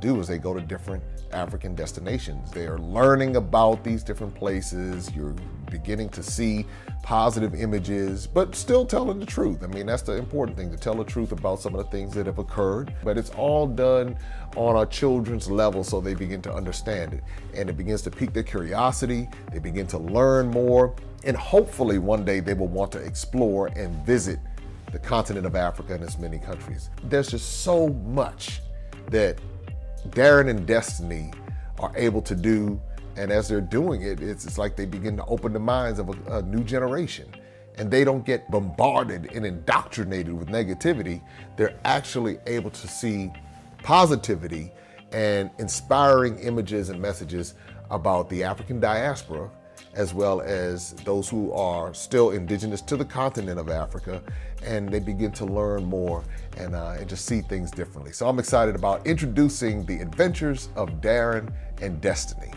do is they go to different African destinations. They are learning about these different places. You're beginning to see positive images, but still telling the truth. I mean, that's the important thing, to tell the truth about some of the things that have occurred. But it's all done on our children's level so they begin to understand it. And it begins to pique their curiosity. They begin to learn more. And hopefully one day they will want to explore and visit the continent of Africa and its many countries. There's just so much that Darren and Destiny are able to do, and as they're doing it, it's like they begin to open the minds of a new generation, and they don't get bombarded and indoctrinated with negativity. They're actually able to see positivity and inspiring images and messages about the African diaspora, as well as those who are still indigenous to the continent of Africa, and they begin to learn more and just see things differently. So I'm excited about introducing the Adventures of Darren and Destiny.